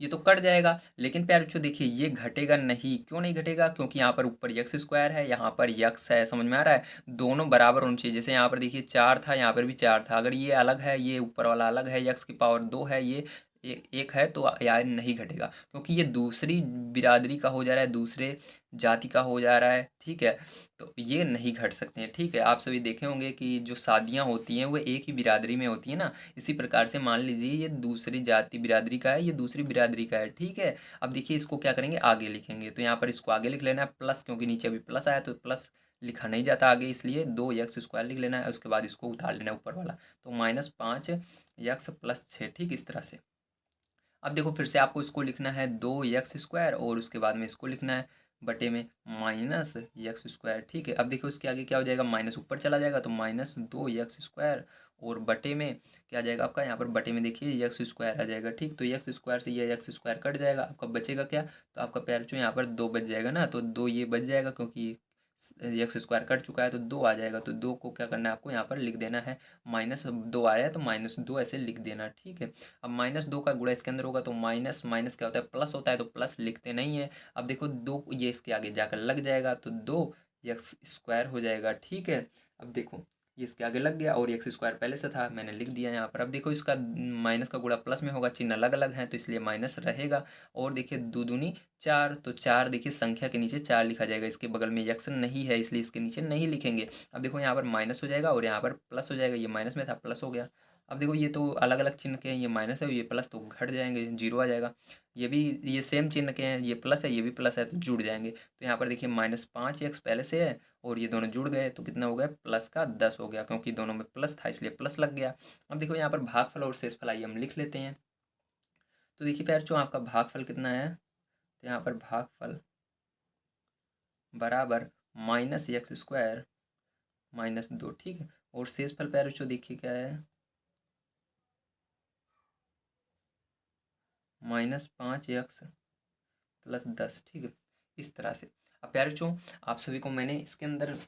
ये तो कट जाएगा, लेकिन प्यारे बच्चों देखिए ये घटेगा नहीं। क्यों नहीं घटेगा, क्योंकि यहाँ पर ऊपर x² है, यहाँ पर x है, समझ में आ रहा है, दोनों बराबर होनी चाहिए। जैसे यहाँ पर देखिए 4 था, यहाँ पर भी 4 था, अगर ये अलग है, ये ऊपर वाला अलग है, x⁴ 2 है, ये एक है, तो यार नहीं घटेगा, क्योंकि ये दूसरी बिरादरी का हो जा रहा है, दूसरे जाति का हो जा रहा है। ठीक है, तो ये नहीं घट सकते हैं। ठीक है, आप सभी देखे होंगे कि जो शादियाँ होती हैं वो एक ही बिरादरी में होती है ना, इसी प्रकार से मान लीजिए ये दूसरी जाति बिरादरी का है, ये दूसरी बिरादरी का है। ठीक है, अब देखिए इसको क्या करेंगे, आगे लिखेंगे। तो यहाँ पर इसको आगे लिख लेना है प्लस, क्योंकि नीचे अभी प्लस आया, तो प्लस लिखा नहीं जाता आगे, इसलिए 2x² लिख लेना है, उसके बाद इसको उतार लेना है ऊपर वाला, तो -5x + 6। ठीक, इस तरह से। अब देखो फिर से आपको इसको लिखना है 2x², और उसके बाद में इसको लिखना है बटे में -x²। ठीक है, अब देखो इसके आगे क्या हो जाएगा, माइनस ऊपर चला जाएगा, तो -2x², और बटे में क्या आ जाएगा आपका, यहाँ पर बटे में देखिए x² आ जाएगा। ठीक, तो x² से ये x² कट जाएगा, आपका बचेगा क्या, तो आपका प्यारे बच्चों यहाँ पर 2 बच जाएगा ना, तो 2 ये बच जाएगा, क्योंकि x² कट चुका है, तो 2 आ जाएगा। तो 2 को क्या करना है आपको, यहाँ पर लिख देना है, -2 आया है, तो -2 ऐसे लिख देना। ठीक है, अब -2 का गुणा इसके अंदर होगा, तो माइनस माइनस क्या होता है, प्लस होता है, तो प्लस लिखते नहीं है। अब देखो 2 ये इसके आगे जाकर लग जाएगा, तो 2x² हो जाएगा। ठीक है, अब देखो ये इसके आगे लग गया, और x² पहले से था, मैंने लिख दिया यहाँ पर। अब देखो इसका माइनस का गुणा प्लस में होगा, चिन्ह अलग अलग हैं, तो इसलिए माइनस रहेगा। और देखिए 2 दूनी 4, तो 4 देखिए संख्या के नीचे 4 लिखा जाएगा, इसके बगल में x नहीं है, इसलिए इसके नीचे नहीं लिखेंगे। अब देखो यहाँ पर माइनस हो जाएगा, और यहाँ पर प्लस हो जाएगा, ये माइनस में था प्लस हो गया। अब देखो ये तो अलग अलग चिन्ह के हैं, ये माइनस है ये प्लस, तो घट जाएंगे, जीरो आ जाएगा। ये भी ये सेम चिन्ह के हैं, ये प्लस है ये भी प्लस है, तो जुड़ जाएंगे। तो यहाँ पर देखिए -5x पहले से है और ये दोनों जुड़ गए तो कितना हो गया, प्लस का 10 हो गया, क्योंकि दोनों में प्लस था इसलिए प्लस लग गया। अब देखो यहाँ पर भागफल और शेषफल आइए हम लिख लेते हैं। तो देखिए प्यार आपका भागफल कितना है, तो यहाँ पर भागफल बराबर -x² -2, ठीक है। और शेषफल प्यार देखिए क्या है, -5x + 10, ठीक है। इस तरह से अब प्यारे बच्चों आप सभी को मैंने इसके अंदर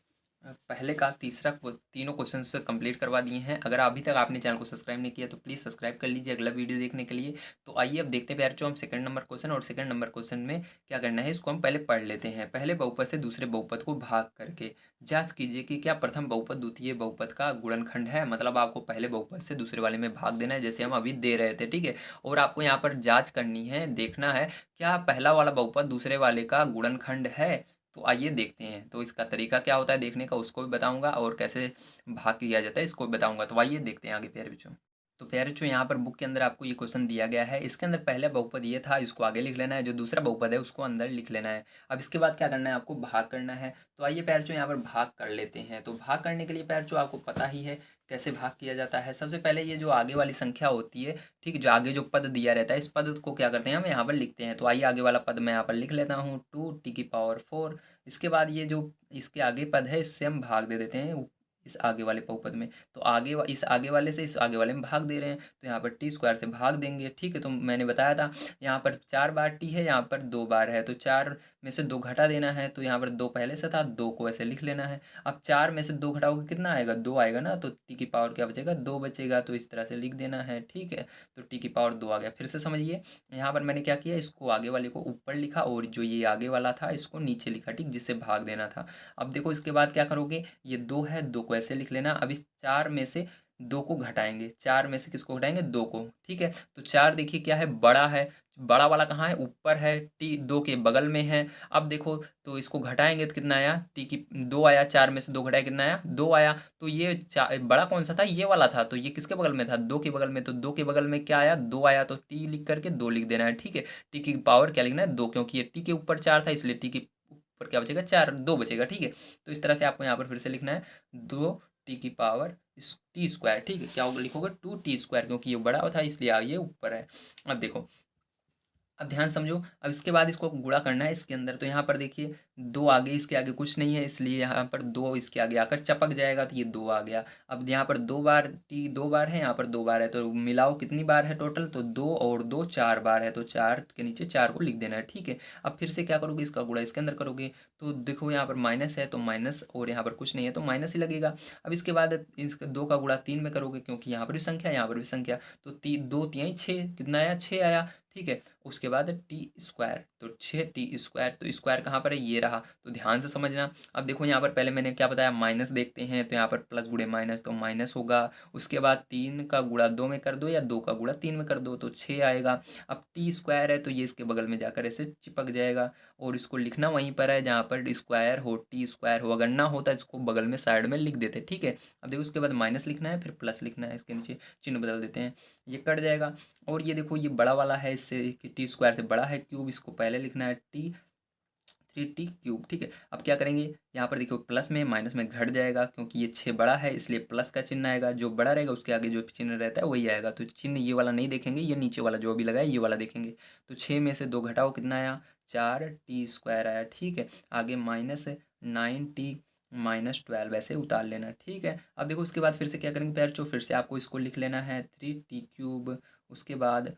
पहले का तीसरा तीनों क्वेश्चंस कंप्लीट करवा दिए हैं। अगर अभी तक आपने चैनल को सब्सक्राइब नहीं किया तो प्लीज़ सब्सक्राइब कर लीजिए अगला वीडियो देखने के लिए। तो आइए अब देखते हैं प्यारे बच्चों हम सेकंड नंबर क्वेश्चन, और सेकंड नंबर क्वेश्चन में क्या करना है इसको हम पहले पढ़ लेते हैं। पहले बहुपद से दूसरे बहुपद को भाग करके जाँच कीजिए कि क्या प्रथम बहुपद द्वितीय बहुपद का गुणनखंड है। मतलब आपको पहले बहुपद से दूसरे वाले में भाग देना है, जैसे हम अभी दे रहे थे, ठीक है। और आपको यहाँ पर जाँच करनी है, देखना है क्या पहला वाला बहुपद दूसरे वाले का गुणनखंड है। तो आइए देखते हैं। तो इसका तरीका क्या होता है देखने का उसको भी बताऊंगा, और कैसे भाग किया जाता है इसको भी बताऊंगा। तो आइए देखते हैं आगे प्यारे बच्चों। तो प्यारे बच्चों यहाँ पर बुक के अंदर आपको ये क्वेश्चन दिया गया है। इसके अंदर पहला बहुपद ये था, इसको आगे लिख लेना है, जो दूसरा बहुपद है उसको अंदर लिख लेना है। अब इसके बाद क्या करना है, आपको भाग करना है। तो आइए प्यारे बच्चों यहाँ पर भाग कर लेते हैं। तो भाग करने के लिए प्यारे बच्चों आपको पता ही है कैसे भाग किया जाता है। सबसे पहले ये जो आगे वाली संख्या होती है, ठीक, जो आगे जो पद दिया रहता है, इस पद को क्या करते हैं हम यहाँ पर लिखते हैं। तो आइए आगे वाला पद मैं यहाँ पर लिख लेता हूँ, 2t⁴। इसके बाद ये जो इसके आगे पद है इससे हम भाग दे देते हैं इस आगे वाले बहुपद में। तो इस आगे वाले से इस आगे वाले में भाग दे रहे हैं, तो यहाँ पर t² से भाग देंगे, ठीक है। तो मैंने बताया था यहाँ पर 4 बार t है, यहाँ पर 2 बार है, तो 4 में से 2 घटा देना है। तो यहाँ पर 2 पहले से था, 2 को ऐसे लिख लेना है। अब 4 में से 2 घटाओगे कितना आएगा, 2 आएगा ना, तो t की पावर क्या बचेगा, 2 बचेगा। तो इस तरह से लिख देना है, ठीक है। तो t की पावर 2 आ गया। फिर से समझिए यहाँ पर मैंने क्या किया, इसको आगे वाले को ऊपर लिखा और जो ये आगे वाला था इसको नीचे लिखा, ठीक, जिससे भाग देना था। अब देखो इसके बाद क्या करोगे, ये 2 है, 2 को ऐसे लिख लेना। अब इस 4 में से 2 को घटाएंगे, 4 में से किसको घटाएंगे, 2 को, ठीक है। तो 4 देखिए क्या है, बड़ा है, बड़ा वाला कहाँ है, ऊपर है, टी 2 के बगल में है। अब देखो तो इसको घटाएंगे तो कितना आया, टी की 2 आया, 4 में से 2 घटाया कितना आया, 2 आया। तो ये बड़ा कौन सा था, ये वाला था, तो ये किसके बगल में था, 2 के बगल में। तो 2 के बगल में क्या आया, 2 आया, तो टी लिख करके 2 लिख देना है, ठीक है। टी की पावर क्या लिखना है, 2, क्योंकि ये टी के ऊपर 4 था इसलिए टी की ऊपर क्या बचेगा, 4, 2 बचेगा, ठीक है। तो इस तरह से आपको यहाँ पर फिर से लिखना है 2t⁴ t², ठीक है। क्या होगा, लिखोगे 2t², क्योंकि ये बड़ा था इसलिए ये ऊपर है। अब देखो, अब ध्यान समझो। अब इसके बाद इसको गुणा करना है इसके अंदर। तो यहाँ पर देखिए 2 आगे, इसके आगे कुछ नहीं है इसलिए यहाँ पर 2 इसके आगे आकर चपक जाएगा, तो ये 2 आ गया। अब यहाँ पर 2 बार टी 2 बार है, यहाँ पर 2 बार है, तो मिलाओ कितनी बार है टोटल, तो 2 और 2 4 बार है, तो 4 के नीचे 4 को लिख देना है, ठीक है। अब फिर से क्या करोगे, इसका गुणा इसके अंदर करोगे। तो देखो यहाँ पर माइनस है तो माइनस, और यहाँ पर कुछ नहीं है तो माइनस ही लगेगा। अब इसके बाद इसका 2 का गुणा 3 में करोगे, क्योंकि यहाँ पर भी संख्या यहाँ पर भी संख्या, तो 2 3 6, कितना आया, 6 आया, ठीक है। उसके बाद t², तो 6t², तो स्क्वायर कहाँ पर है, ये रहा। तो ध्यान से समझना। अब देखो यहाँ पर पहले मैंने क्या बताया, माइनस देखते हैं, तो यहाँ पर प्लस गुणे माइनस, तो माइनस होगा। उसके बाद 3 का गुणा 2 में कर दो या 2 का गुणा 3 में कर दो, तो 6 आएगा। अब t² है तो ये इसके बगल में जाकर ऐसे चिपक जाएगा, और इसको लिखना वहीं पर है जहाँ पर स्क्वायर हो, t² हो। अगर ना होता इसको बगल में साइड में लिख देते, ठीक है। अब देखो उसके बाद माइनस लिखना है, फिर प्लस लिखना है, इसके नीचे चिन्ह बदल देते हैं, ये कट जाएगा। और ये देखो ये बड़ा वाला है, इससे कि t² से बड़ा है क्यूब, इसको पहले लिखना है t3t³ ठीक है। अब क्या करेंगे, यहाँ पर देखो प्लस में माइनस में घट जाएगा, क्योंकि ये 6 बड़ा है इसलिए प्लस का चिन्ह आएगा। जो बड़ा रहेगा उसके आगे जो चिन्ह रहता है वही आएगा। तो चिन्ह ये वाला नहीं देखेंगे, ये नीचे वाला जो अभी लगा है ये वाला देखेंगे। तो 6 में से 2 घटाओ, कितना आया, 4t² आया, ठीक है। आगे -9t-12 ऐसे उतार लेना, ठीक है। अब देखो उसके बाद फिर से क्या करेंगे प्यार, फिर से आपको इसको लिख लेना है 3t³। उसके बाद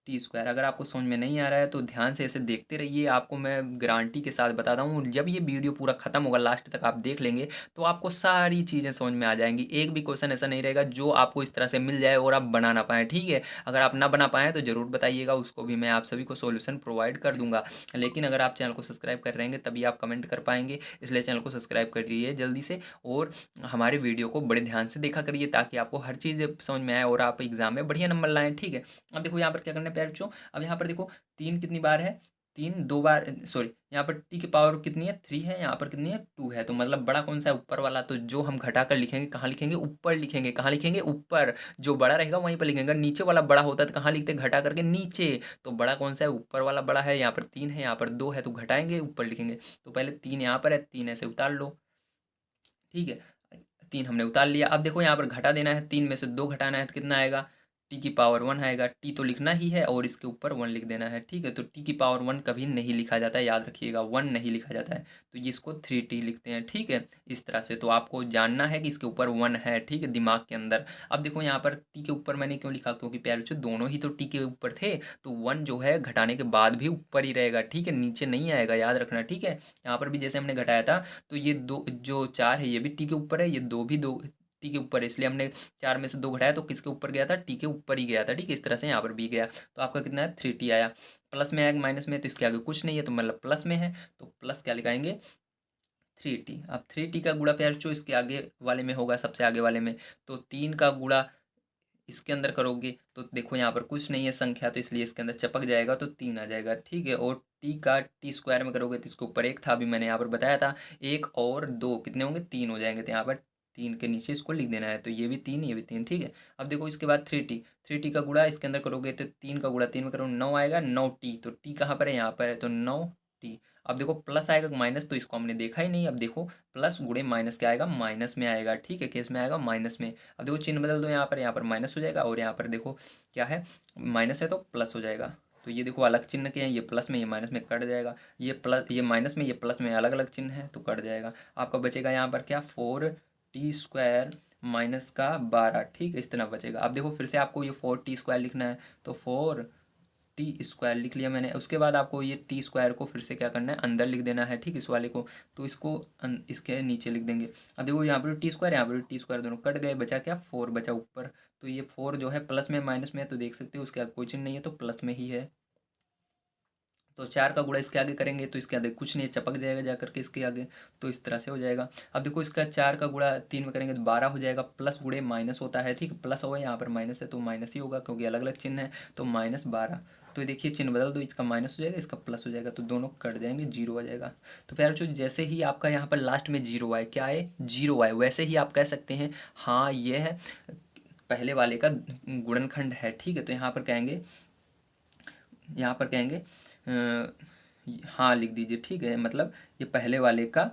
t²। अगर आपको समझ में नहीं आ रहा है तो ध्यान से ऐसे देखते रहिए, आपको मैं गारंटी के साथ बताता हूँ जब ये वीडियो पूरा खत्म होगा लास्ट तक आप देख लेंगे तो आपको सारी चीज़ें समझ में आ जाएंगी। एक भी क्वेश्चन ऐसा नहीं रहेगा जो आपको इस तरह से मिल जाए और आप बना ना पाएँ, ठीक है। अगर आप ना बना पाएँ तो ज़रूर बताइएगा, उसको भी मैं आप सभी को सोल्यूशन प्रोवाइड कर दूंगा। लेकिन अगर आप चैनल को सब्सक्राइब कर रहेंगे तभी आप कमेंट कर पाएंगे, इसलिए चैनल को सब्सक्राइब करिए जल्दी से, और हमारे वीडियो को बड़े ध्यान से देखा करिए ताकि आपको हर चीज़ समझ में आए और आप एग्जाम में बढ़िया नंबर लाएँ, ठीक है। अब देखो यहाँ पर क्या करना है प्यारे बच्चों, अब यहाँ पर देखो 3 कितनी बार है, 3 2 बार सॉरी यहाँ पर टी की पावर कितनी है 3 है, यहाँ पर कितनी है 2 है। तो मतलब बड़ा कौन सा है ऊपर वाला, तो जो हम घटा कर लिखेंगे कहाँ लिखेंगे ऊपर लिखेंगे, कहाँ लिखेंगे ऊपर, जो बड़ा रहेगा वहीं पर लिखेंगे। नीचे वाला बड़ा होता है तो कहाँ लिखते घटा करके नीचे, तो बड़ा कौन सा है ऊपर वाला बड़ा है, यहाँ पर 3 है यहाँ पर 2 है तो घटाएंगे ऊपर लिखेंगे। तो पहले 3 यहाँ पर है 3 ऐसे उतार लो, ठीक है। 3 हमने उतार लिया। अब देखो यहाँ पर घटा देना है, 3 में से 2 घटाना है तो कितना आएगा, टी की पावर 1 आएगा। टी तो लिखना ही है और इसके ऊपर 1 लिख देना है, ठीक है। तो टी की पावर 1 कभी नहीं लिखा जाता है, याद रखिएगा 1 नहीं लिखा जाता है, तो ये इसको 3t लिखते हैं, ठीक है। इस तरह से तो आपको जानना है कि इसके ऊपर 1 है, ठीक है, दिमाग के अंदर। अब देखो यहाँ पर टी के ऊपर मैंने क्यों लिखा, क्योंकि प्यारे बच्चों दोनों ही तो टी के ऊपर थे, तो 1 जो है घटाने के बाद भी ऊपर ही रहेगा, ठीक है, नीचे नहीं आएगा, याद रखना, ठीक है। यहाँ पर भी जैसे हमने घटाया था, तो ये दो जो 4 है ये भी टी के ऊपर है, ये दो भी दो टी के ऊपर है, इसलिए हमने 4 में से 2 घटाया तो किसके ऊपर गया था, टी के ऊपर ही गया था, ठीक है। इस तरह से यहाँ पर भी गया, तो आपका कितना है 3t आया। प्लस में आएगा माइनस में, तो इसके आगे कुछ नहीं है, तो मतलब प्लस में है तो प्लस क्या लिखाएंगे 3t। अब 3t का गुणा प्यार जो इसके आगे वाले में होगा, सबसे आगे वाले में, तो 3 का गुणा इसके अंदर करोगे तो देखो यहाँ पर कुछ नहीं है संख्या, तो इसलिए इसके अंदर चपक जाएगा तो 3 आ जाएगा, ठीक है। और टी का टी स्क्वायर में करोगे तो इसके ऊपर 1 था, अभी मैंने यहाँ पर बताया था, 1 और 2 कितने होंगे 3 हो जाएंगे, तो यहाँ पर 3 के नीचे इसको लिख देना है, तो ये भी 3 ये भी 3, ठीक है। अब देखो इसके बाद 3t का गुणा इसके अंदर करोगे तो 3 का गुणा 3 में करो 9 आएगा, 9t, तो टी कहाँ पर है यहाँ पर है तो 9t। अब देखो प्लस आएगा माइनस, तो इसको हमने देखा ही नहीं, अब देखो प्लस गुणे माइनस क्या आएगा माइनस में आएगा, ठीक है, केस में आएगा माइनस में। अब देखो चिन्ह बदल दो, यहाँ पर माइनस हो जाएगा और यहाँ पर देखो क्या है माइनस है तो प्लस हो जाएगा। तो ये देखो अलग चिन्ह के हैं, ये प्लस में ये माइनस में कट जाएगा, ये प्लस ये माइनस में ये प्लस में अलग अलग चिन्ह है तो कट जाएगा। आपका बचेगा यहाँ पर क्या 4t² माइनस का 12, ठीक है, इस तरह बचेगा। अब देखो फिर से आपको ये 4t² लिखना है, तो 4t² लिख लिया मैंने। उसके बाद आपको ये t² को फिर से क्या करना है अंदर लिख देना है, ठीक, इस वाले को, तो इसको इसके नीचे लिख देंगे। अब देखो यहाँ पर t² यहाँ पर t² दोनों कट गए, बचा क्या 4 बचा ऊपर, तो ये 4 जो है प्लस में माइनस में है तो देख सकते हो उसके आगे कोई चिन्ह नहीं है तो प्लस में ही है। तो 4 का गुणा इसके आगे करेंगे तो इसके आगे कुछ नहीं है, चपक जाएगा जा करके इसके आगे, तो इस तरह से हो जाएगा। अब देखो इसका 4 का गुणा 3 में करेंगे तो 12 हो जाएगा, प्लस गुणे माइनस होता है, ठीक, प्लस होगा यहाँ पर माइनस है तो माइनस ही होगा क्योंकि अलग अलग चिन्ह है, तो -12। तो देखिए चिन्ह बदल दो, इसका माइनस हो जाएगा इसका प्लस हो जाएगा, तो दोनों कट जाएंगे, जीरो आ जाएगा। तो प्यारे जो जैसे ही आपका यहाँ पर लास्ट में जीरो आए, क्या आए जीरो आए, वैसे ही आप कह सकते हैं हाँ ये है पहले वाले का गुणनखंड है, ठीक है। तो यहाँ पर कहेंगे हाँ लिख दीजिए, ठीक है, मतलब ये पहले वाले का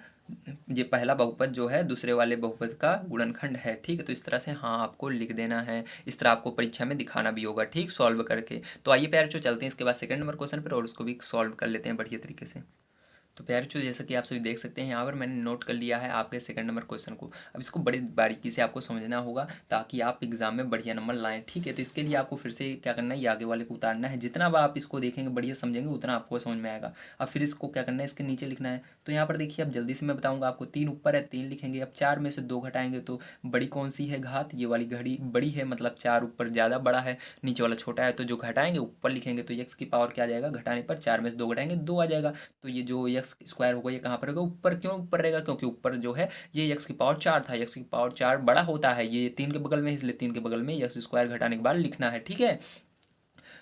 ये पहला बहुपद जो है दूसरे वाले बहुपद का गुणनखंड है, ठीक है। तो इस तरह से हाँ आपको लिख देना है, इस तरह आपको परीक्षा में दिखाना भी होगा, ठीक, सॉल्व करके। तो आइए प्यारे जो चलते हैं इसके बाद सेकंड नंबर क्वेश्चन पर और उसको भी सॉल्व कर लेते हैं बढ़िया तरीके से। तो प्यारे बच्चों जैसा कि आप सभी देख सकते हैं यहाँ पर मैंने नोट कर लिया है आपके सेकंड नंबर क्वेश्चन को। अब इसको बड़ी बारीकी से आपको समझना होगा ताकि आप एग्जाम में बढ़िया नंबर लाएं, ठीक है। तो इसके लिए आपको फिर से क्या करना है, ये आगे वाले को उतारना है, जितना बार आप इसको देखेंगे बढ़िया समझेंगे उतना आपको समझ में आएगा। अब फिर इसको क्या करना है इसके नीचे लिखना है। तो यहाँ पर देखिए अब जल्दी से मैं बताऊँगा आपको, 3 ऊपर है 3 लिखेंगे। अब 4 में से 2 घटाएंगे तो बड़ी कौन सी है घात, ये वाली घड़ी बड़ी है, मतलब 4 ऊपर ज़्यादा बड़ा है, नीचे वाला छोटा है, तो जो घटाएंगे ऊपर लिखेंगे तो x की पावर क्या आ जाएगा घटाने पर 4 में से 2 घटाएंगे 2 आ जाएगा। तो ये जो x² होगा ये कहाँ पर होगा ऊपर, क्यों ऊपर रहेगा क्योंकि ऊपर जो है ये x की पावर 4 था, x की पावर 4 बड़ा होता है, ये 3 के बगल में, इसलिए 3 के बगल में x² घटाने के बाद लिखना है, ठीक है।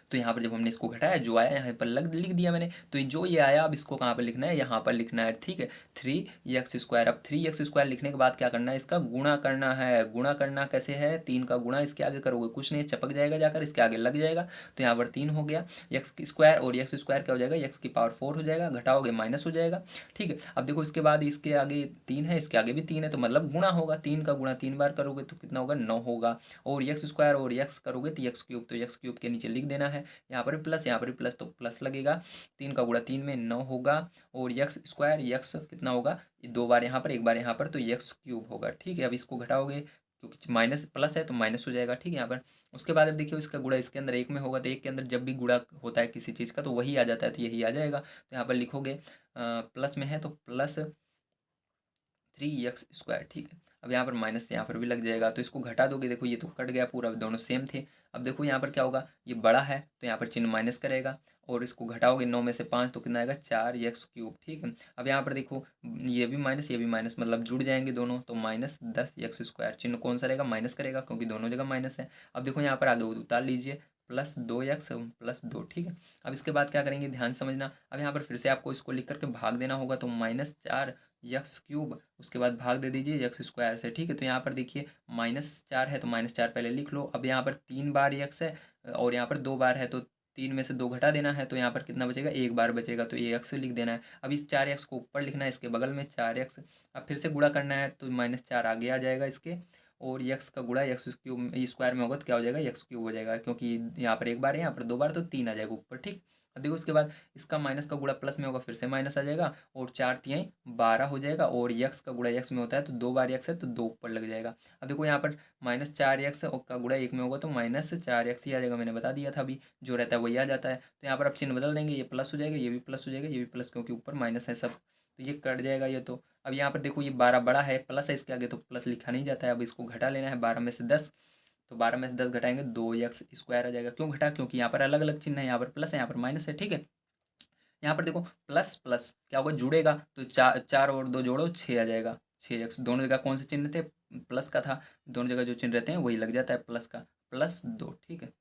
तो यहाँ पर जब हमने इसको घटाया जो आया यहाँ पर लिख दिया मैंने, तो जो ये आया अब इसको कहाँ पर लिखना है यहाँ पर लिखना है, ठीक है, 3x²। अब 3x² लिखने के बाद क्या करना है इसका गुणा करना है। गुणा करना कैसे है, 3 का गुणा इसके आगे करोगे कुछ नहीं चपक जाएगा जाकर इसके आगे लग जाएगा, तो यहाँ पर 3 हो गया x² और x² क्या हो जाएगा x की पावर 4 हो जाएगा, घटाओगे माइनस हो जाएगा, ठीक है। अब देखो इसके बाद इसके आगे 3 है इसके आगे भी 3 है तो मतलब गुणा होगा, 3 का गुणा 3 बार करोगे तो कितना होगा 9 होगा, और x² और x करोगे तो x³ तो x³ के नीचे लिख देना है, यहाँ पर भी प्लस यहाँ पर भी प्लस तो प्लस लगेगा, 3 का गुणा 3 में 9 होगा, और x² x कितना होगा 2 बार यहाँ पर 1 बार यहाँ पर तो x³ होगा, ठीक है। अब इसको घटाओगे क्योंकि माइनस प्लस है तो माइनस हो जाएगा, ठीक है यहाँ पर। उसके बाद अब देखिए इसका गुणा इसके अंदर 1 में होगा, तो 1 के अंदर जब भी गुणा होता है किसी चीज़ का तो वही आ जाता है, तो यही आ जाएगा। तो यहाँ पर लिखोगे प्लस में है तो प्लस 3x², ठीक है। अब यहाँ पर माइनस यहाँ पर भी लग जाएगा, तो इसको घटा दोगे, देखो ये तो कट गया पूरा, दोनों सेम थे। अब देखो यहाँ पर क्या होगा, ये बड़ा है तो यहाँ पर चिन्ह माइनस करेगा, और इसको घटाओगे 9 में से 5 तो कितना आएगा 4x³, ठीक है। अब यहाँ पर देखो ये भी माइनस मतलब जुड़ जाएंगे दोनों, तो -10x², चिन्ह कौन सा रहेगा माइनस करेगा क्योंकि दोनों जगह माइनस है। अब देखो यहाँ पर आगे उतार लीजिए, +2x+2, ठीक है। अब इसके बाद क्या करेंगे, ध्यान से समझना। अब यहाँ पर फिर से आपको इसको लिख करके भाग देना होगा, तो -4x3, उसके बाद भाग दे दीजिए x² से, ठीक है। तो यहाँ पर देखिए -4 है तो -4 पहले लिख लो। अब यहाँ पर 3 बार x है और यहाँ पर 2 बार है, तो 3 में से 2 घटा देना है, तो यहाँ पर कितना बचेगा, 1 बार बचेगा, तो ये x लिख देना है। अब इस 4x को ऊपर लिखना है, इसके बगल में 4x। अब फिर से गुणा करना है, तो -4 आगे आ जाएगा इसके, और x का गुणा x³ में होगा तो क्या हो जाएगा, x³ हो जाएगा, क्योंकि यहाँ पर 1 बार है, यहाँ पर 2 बार, तो 3 आ जाएगा ऊपर, ठीक। अब देखो उसके बाद इसका माइनस का गुणा प्लस में होगा, फिर से माइनस आ जाएगा, और 4×3=12 हो जाएगा, और x का गुणा x में होता है तो 2 बार x है तो 2 ऊपर लग जाएगा। अब देखो यहाँ पर -4x का गुणा 1 में होगा तो -4x ही आ जाएगा, मैंने बता दिया था अभी, जो रहता है वही आ जाता है। तो यहाँ पर अब चिन्ह बदल देंगे, ये प्लस हो जाएगा, ये भी प्लस हो जाएगा, ये भी प्लस, क्योंकि ऊपर माइनस है सब, तो ये कट जाएगा ये तो। अब यहाँ पर देखो ये 12 बड़ा है, प्लस है इसके आगे, तो प्लस लिखा नहीं जाता है, अब इसको घटा लेना है 12 में से 10, तो 12 में से 10 घटाएंगे 2x² आ जाएगा। क्यों घटा, क्योंकि यहाँ पर अलग अलग चिन्ह है, यहाँ पर प्लस है, यहाँ पर माइनस है, ठीक है। यहाँ पर देखो प्लस प्लस क्या होगा, जुड़ेगा, तो 4 और 2 जोड़ो 6 आ जाएगा, 6x। दोनों जगह कौन से चिन्ह थे, प्लस का था, दोनों जगह जो चिन्ह रहते हैं वही लग जाता है प्लस का, +2, ठीक है।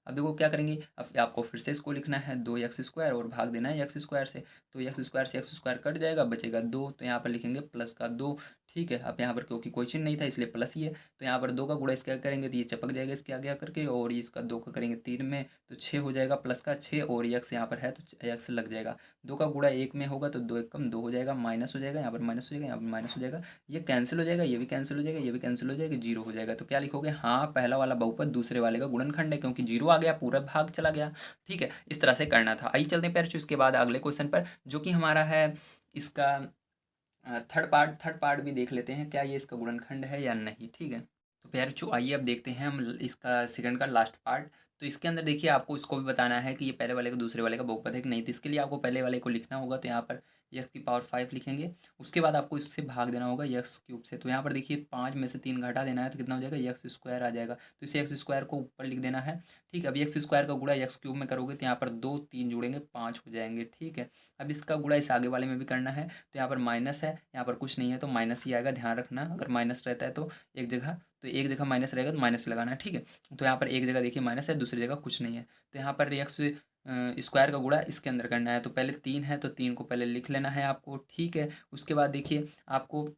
अब देखो क्या करेंगे, अब आपको फिर से इसको लिखना है 2x² और भाग देना है x² से, तो x² से x² कट जाएगा, बचेगा 2, तो यहाँ पर लिखेंगे प्लस का 2, ठीक है। अब यहाँ पर क्योंकि कोई चिन्ह नहीं था इसलिए प्लस ही है, तो यहाँ पर 2 का गुणा इसके आगे करेंगे तो ये चिपक जाएगा इसके आगे आकर के, और इसका 2 का करेंगे 3 में तो 6 हो जाएगा, प्लस का 6, और x यहाँ पर है तो x लग जाएगा। 2 का गुणा 1 में होगा तो 2×1=2 हो जाएगा, माइनस हो जाएगा, यहाँ पर माइनस हो जाएगा, यहाँ पर माइनस हो जाएगा, ये कैंसिल हो जाएगा, ये भी कैंसिल हो जाएगा, ये भी कैंसिल हो जाएगा, 0 हो जाएगा। तो क्या लिखोगे, हाँ पहला वाला बहुपद दूसरे वाले का गुणनखंड है, क्योंकि 0 आ गया, पूरा भाग चला गया, ठीक है। इस तरह से करना था। आइए चलते हैं पैर इसके बाद अगले क्वेश्चन पर, जो कि हमारा है इसका थर्ड पार्ट भी देख लेते हैं, क्या ये इसका गुणनखंड है या नहीं, ठीक है। तो प्यारे आइए अब देखते हैं हम इसका सेकंड का लास्ट पार्ट। तो इसके अंदर देखिए आपको इसको भी बताना है कि ये पहले वाले को दूसरे वाले का बहुपद है कि नहीं, तो इसके लिए आपको पहले वाले को लिखना होगा, तो यहाँ पर x⁵ लिखेंगे। उसके बाद आपको इससे भाग देना होगा x³ से, तो यहाँ पर देखिए 5 में से 3 घटा देना है, तो कितना हो जाएगा, x² आ जाएगा, तो इसे x² को ऊपर लिख देना है, ठीक है। अब x² का गुणा x³ में करोगे तो यहाँ पर 2 3 जुड़ेंगे 5 हो जाएंगे, ठीक है। अब इसका गुणा इस आगे वाले में भी करना है, तो यहाँ पर माइनस है, यहाँ पर कुछ नहीं है तो माइनस ही आएगा, ध्यान रखना, अगर माइनस रहता है तो एक जगह माइनस रहेगा तो माइनस लगाना है, ठीक है। तो यहाँ पर एक जगह देखिए माइनस है, दूसरी जगह कुछ नहीं है, तो यहाँ पर x² का गुणा इसके अंदर करना है, तो पहले 3 है तो 3 को पहले लिख लेना है आपको, ठीक है। उसके बाद देखिए आपको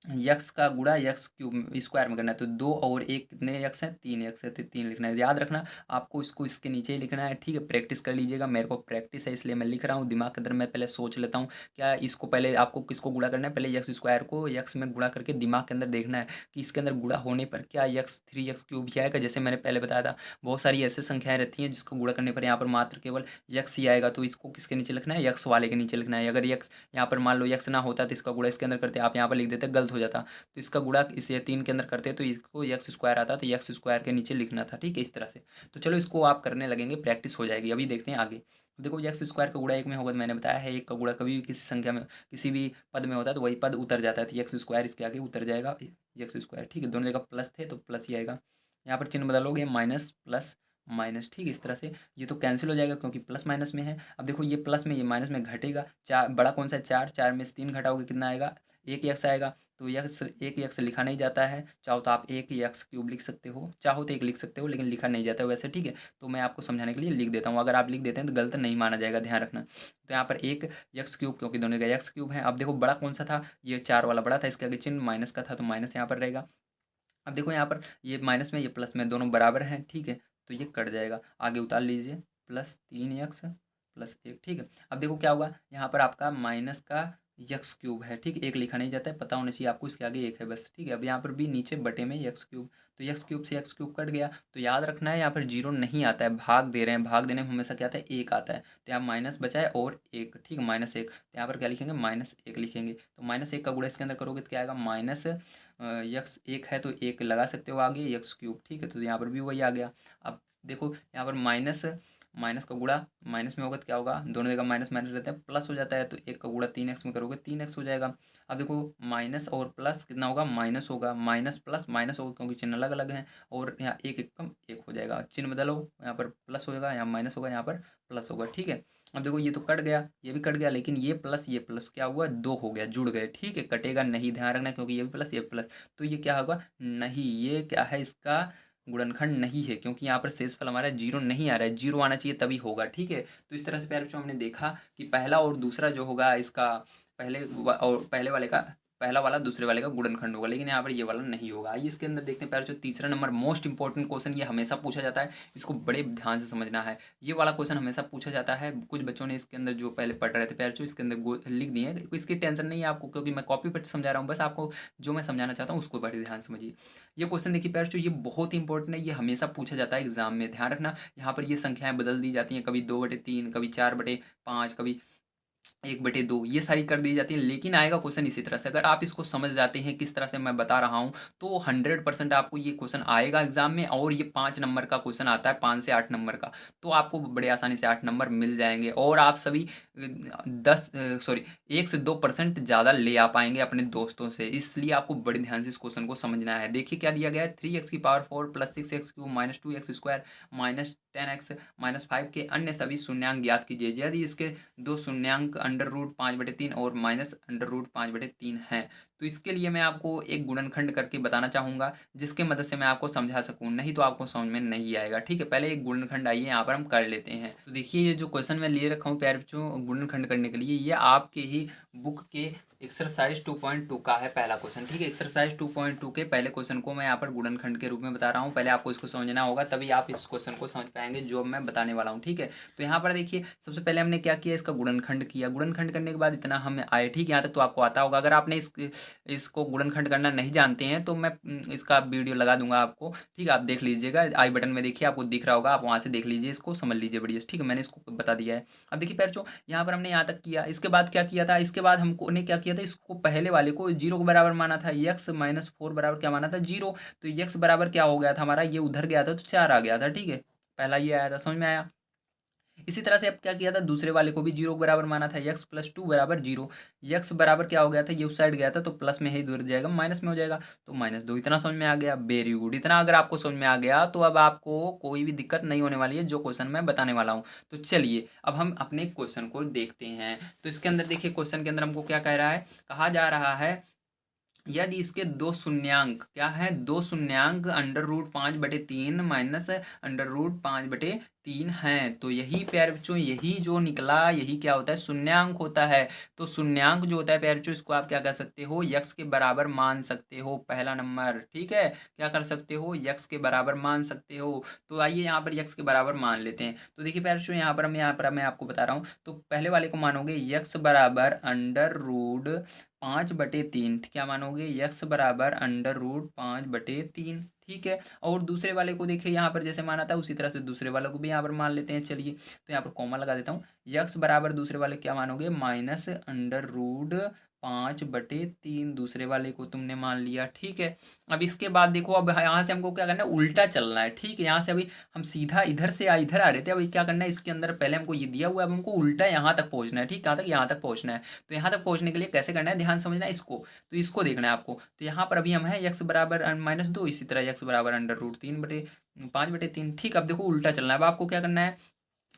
यक्स का गुणा x³ में करना है, तो 2 और 1 कितने x हैं, 3x है, तो 3 लिखना है, याद रखना आपको इसको इसके नीचे ही लिखना है, ठीक है। प्रैक्टिस कर लीजिएगा, मेरे को प्रैक्टिस है इसलिए मैं लिख रहा हूँ, दिमाग के अंदर मैं पहले सोच लेता हूँ क्या इसको, पहले आपको किसको गुणा करना है, पहले x² को x में गुणा करके दिमाग के अंदर देखना है कि इसके अंदर गुणा होने पर क्या x3x³ ही आएगा, जैसे मैंने पहले बताया था बहुत सारी ऐसी संख्याएं रहती हैं जिसको गुणा करने पर यहाँ पर मात्र केवल x ही आएगा, तो इसको किसके नीचे लिखना है, x वाले के नीचे लिखना है। अगर x यहाँ पर मान लो x ना होता तो इसका गुणा इसके अंदर करते, आप यहाँ पर लिख देते गलत हो जाता, तो इसका गुणा इसे 3 के अंदर करते तो इसको x² आता, तो x² के नीचे लिखना था, ठीक है, इस तरह से। तो चलो इसको आप करने लगेंगे, प्रैक्टिस हो जाएगी। अभी देखते हैं आगे, देखो x² का गुणा 1 में होगा तो मैंने बताया है, 1 का गुणा कभी भी किसी संख्या में किसी भी पद में होता है तो वही पद उतर जाता है, तो x² इसके आगे उतर जाएगा x², ठीक है। दोनों जगह प्लस थे तो प्लस ही आएगा, यहाँ पर चिन्ह बदलोगे माइनस प्लस माइनस, ठीक है, इस तरह से ये तो कैंसिल हो जाएगा क्योंकि प्लस माइनस में है। अब देखो ये प्लस में ये माइनस में घटेगा, चार बड़ा कौन सा है, 4 में से 3 घटाओगे कितना आएगा, 1x आएगा, तो यक्स 1x लिखा नहीं जाता है, चाहो तो आप 1x³ लिख सकते हो, चाहो तो 1 लिख सकते हो, लेकिन लिखा नहीं जाता है वैसे, ठीक है। तो मैं आपको समझाने के लिए लिख देता हूँ, अगर आप लिख देते हैं तो गलत नहीं माना जाएगा, ध्यान रखना। तो यहाँ पर 1x³ क्योंकि दोनों का x³ है। अब देखो बड़ा कौन सा था, ये 4 वाला बड़ा था, इसके आगे चिन्ह माइनस का था तो माइनस यहाँ पर रहेगा। अब देखो यहाँ पर ये माइनस में ये प्लस में दोनों बराबर हैं, ठीक है, तो ये कट जाएगा, आगे उतार लीजिए, +3x+1, ठीक है। अब देखो क्या होगा, यहाँ पर आपका माइनस का x³ है, ठीक, 1 लिखा नहीं जाता है, पता होना चाहिए आपको, इसके आगे 1 है बस, ठीक है। अब यहाँ पर भी नीचे बटे में x³, तो x³ से x³ कट गया, तो याद रखना है यहाँ पर 0 नहीं आता है, भाग दे रहे हैं, भाग देने में हमेशा क्या आता है, 1 आता है, तो यहाँ माइनस बचा है और 1, ठीक, -1, तो यहाँ पर क्या लिखेंगे, -1 लिखेंगे, तो -1 का गुणा इसके अंदर करोगे तो क्या आएगा, माइनस यक्स 1 है तो 1 लगा सकते हो आगे, x³, ठीक है, तो यहाँ पर भी वही आ गया। अब देखो यहाँ पर माइनस माइनस का गुणा माइनस में होगा तो क्या होगा, दोनों जगह माइनस माइनस रहता है, प्लस हो जाता है, तो 1 का गुणा 3x में करोगे 3x हो जाएगा। अब देखो माइनस और प्लस कितना होगा, माइनस होगा, माइनस प्लस माइनस होगा क्योंकि चिन्ह अलग अलग हैं, और यहाँ 1 हो जाएगा, चिन्ह बदलो, यहाँ पर प्लस होगा, यहाँ माइनस होगा, यहाँ पर प्लस होगा, ठीक है। अब देखो ये तो कट गया, ये भी कट गया, लेकिन ये प्लस क्या हुआ, 2 हो गया, जुड़ गए, ठीक है, कटेगा नहीं, ध्यान रखना, क्योंकि ये भी प्लस ये प्लस, तो ये क्या होगा, नहीं, ये क्या है इसका गुणनखंड नहीं है, क्योंकि यहाँ पर शेषफल हमारा जीरो नहीं आ रहा है, जीरो आना चाहिए तभी होगा। ठीक है, तो इस तरह से प्यारे बच्चों हमने देखा कि पहला और दूसरा जो होगा इसका पहले वाले का पहला वाला दूसरे वाले का गुणनखंड होगा, लेकिन यहाँ पर ये वाला नहीं होगा। आइए इसके अंदर देखते हैं प्यारे बच्चों, तीसरा नंबर मोस्ट इंपॉर्टेंट क्वेश्चन, ये हमेशा पूछा जाता है, इसको बड़े ध्यान से समझना है। ये वाला क्वेश्चन हमेशा पूछा जाता है, कुछ बच्चों ने इसके अंदर जो पहले पढ़ रहे थे प्यारे बच्चों इसके अंदर लिख दिए हैं, इसकी टेंशन नहीं है आपको, क्योंकि मैं कॉपी पेस्ट समझा रहा हूँ, बस आपको जो मैं समझाना चाहता हूँ उसको बड़े ध्यान से समझिए। ये क्वेश्चन देखिए प्यारे बच्चों, ये बहुत इंपॉर्टेंट है, ये हमेशा पूछा जाता है एग्जाम में, ध्यान रखना। यहाँ पर ये संख्याएं बदल दी जाती हैं, कभी 2/3, कभी 4/5, कभी 1/2, ये सारी कर दी जाती है, लेकिन आएगा क्वेश्चन इसी तरह से। अगर आप इसको समझ जाते हैं किस तरह से मैं बता रहा हूँ, तो 100% आपको ये क्वेश्चन आएगा एग्जाम में। और ये 5 नंबर का क्वेश्चन आता है, 5 से 8 नंबर का, तो आपको बड़े आसानी से 8 नंबर मिल जाएंगे, और आप सभी 1 से 2% ज़्यादा ले आ पाएंगे अपने दोस्तों से। इसलिए आपको बड़े ध्यान से इस क्वेश्चन को समझना है। देखिए क्या दिया गया है, 3x⁴ + 6x³ - 2x² - 10x - 5 के अन्य सभी शून्यांक ज्ञात कीजिए यदि इसके दो शून्यांक √5/3 और -√5/3 हैं। तो इसके लिए मैं आपको एक गुणनखंड करके बताना चाहूँगा, जिसके मदद से मैं आपको समझा सकूँ, नहीं तो आपको समझ में नहीं आएगा। ठीक है, पहले एक गुणनखंड आइए यहाँ पर हम कर लेते हैं। तो देखिए ये जो क्वेश्चन मैं लिए रखा हूँ प्यारे बच्चों गुणनखंड करने के लिए, ये आपके ही बुक के एक्सरसाइज 2.2 का है पहला क्वेश्चन। ठीक है, एक्सरसाइज 2.2 के पहले क्वेश्चन को मैं यहाँ पर गुणनखंड के रूप में बता रहा हूँ। पहले आपको इसको समझना होगा, तभी आप इस क्वेश्चन को समझ पाएंगे जो मैं बताने वाला हूँ। ठीक है, तो यहाँ पर देखिए सबसे पहले हमने क्या किया, इसका गुणनखंड किया। गुणनखंड करने के बाद इतना हम आए, ठीक है, यहाँ तक तो आपको आता होगा। अगर आपने इसको गुणनखंड करना नहीं जानते हैं तो मैं इसका वीडियो लगा दूंगा आपको, ठीक है, आप देख लीजिएगा, आई बटन में देखिए आपको दिख रहा होगा, आप वहाँ से देख लीजिए, इसको समझ लीजिए बढ़िया से। ठीक है, मैंने इसको बता दिया है। अब देखिए पैर यहाँ पर हमने यहाँ तक किया, इसके बाद क्या किया था, इसके बाद हमको ने क्या किया था, इसको पहले वाले को 0 के बराबर माना था, x-4 बराबर क्या माना था, 0। तो x बराबर क्या हो गया था हमारा, ये उधर गया था तो 4 आ गया था। ठीक है, पहला ये आया था, समझ में आया। इसी तरह से अब क्या किया था, दूसरे वाले को भी 0 के बराबर माना था, x + 2 = 0। x बराबर क्या हो गया था, ये उस साइड गया था तो प्लस में ही दूर जाएगा, माइनस में हो जाएगा, तो -2। इतना समझ में आ गया, वेरी गुड। इतना अगर आपको समझ में आ गया तो अब आपको कोई भी दिक्कत नहीं होने वाली है जो क्वेश्चन मैं बताने वाला हूँ। तो चलिए अब हम अपने क्वेश्चन को देखते हैं। तो इसके अंदर देखिए, क्वेश्चन के अंदर हमको क्या कह रहा है, कहा जा रहा है यदि इसके दो शून्यांक क्या है, दो शून्यांक √5/3 -√5/3 हैं, तो यही प्यारे बच्चों, यही जो निकला यही क्या होता है, शून्यांक होता है। तो शून्यांक जो होता है प्यारे बच्चों, इसको आप क्या कर सकते हो, यक्स के बराबर मान सकते हो, पहला नंबर। ठीक है, क्या कर सकते हो, यक्स के बराबर मान सकते हो। तो आइए यहाँ पर यक्स के बराबर मान लेते हैं। तो देखिए प्यारे बच्चों, यहाँ पर मैं आपको बता रहा हूँ, तो पहले वाले को मानोगे यक्स बराबर √5/3, क्या मानोगे, यक्स बराबर √5/3। ठीक है, और दूसरे वाले को देखिए यहाँ पर जैसे माना था उसी तरह से दूसरे वाले को भी यहाँ पर मान लेते हैं। चलिए, तो यहाँ पर कॉमा लगा देता हूँ, यक्स बराबर दूसरे वाले क्या मानोगे, -√5/3 दूसरे वाले को तुमने मान लिया। ठीक है, अब इसके बाद देखो, अब यहाँ से हमको क्या करना है, उल्टा चलना है। ठीक है, यहाँ से अभी हम सीधा इधर से इधर आ रहे थे, अभी क्या करना है, इसके अंदर पहले हमको ये दिया हुआ है, अब हमको उल्टा यहाँ तक पहुँचना है। ठीक, कहाँ तक, यहाँ तक पहुँचना है। तो यहाँ तक पहुँचने के लिए कैसे करना है, ध्यान समझना है इसको। तो इसको देखना है आपको, तो यहाँ पर अभी हम हैं यक्स बराबर -2, इसी तरह यक्स बराबर √5/3। ठीक, अब देखो उल्टा चलना है। अब आपको क्या करना है,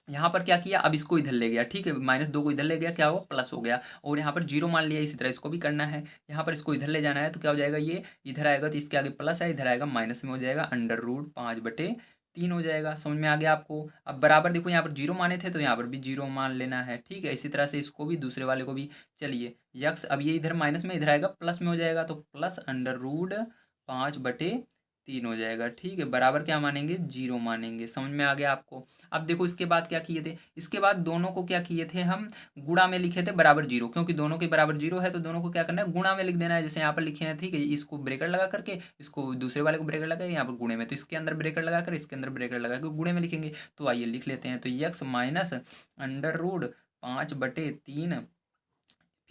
यहाँ पर क्या किया, अब इसको इधर ले गया। ठीक है, -2 को इधर ले गया, क्या हुआ, प्लस हो गया, और यहाँ पर 0 मान लिया। इसी तरह इसको भी करना है, यहाँ पर इसको इधर ले जाना है, तो क्या हो जाएगा, ये इधर आएगा तो इसके आगे प्लस है, इधर आएगा माइनस में हो जाएगा, √5/3 हो जाएगा। समझ में आ गया आपको। अब बराबर देखो, यहाँ पर 0 माने थे तो यहाँ पर भी 0 मान लेना है। ठीक है, इसी तरह से इसको भी, दूसरे वाले को भी। चलिए, यक्स, अब ये इधर माइनस में, इधर आएगा प्लस में हो जाएगा, तो प्लस √5/3 हो जाएगा। ठीक है, बराबर क्या मानेंगे, 0 मानेंगे। समझ में आ गया आपको। अब देखो इसके बाद क्या किए थे, इसके बाद दोनों को क्या किए थे, हम गुणा में लिखे थे बराबर 0, क्योंकि दोनों के बराबर 0 है तो दोनों को क्या करना है, गुणा में लिख देना है, जैसे यहाँ पर लिखे हैं। ठीक है, इसको ब्रेकर लगा करके, इसको दूसरे वाले को ब्रेकर लगा यहाँ पर गुणे में, तो इसके अंदर ब्रेकर लगा कर, इसके अंदर ब्रेकर लगा कर गुणे में लिखेंगे। तो आइए लिख लेते हैं, तो यक्स -√5/3,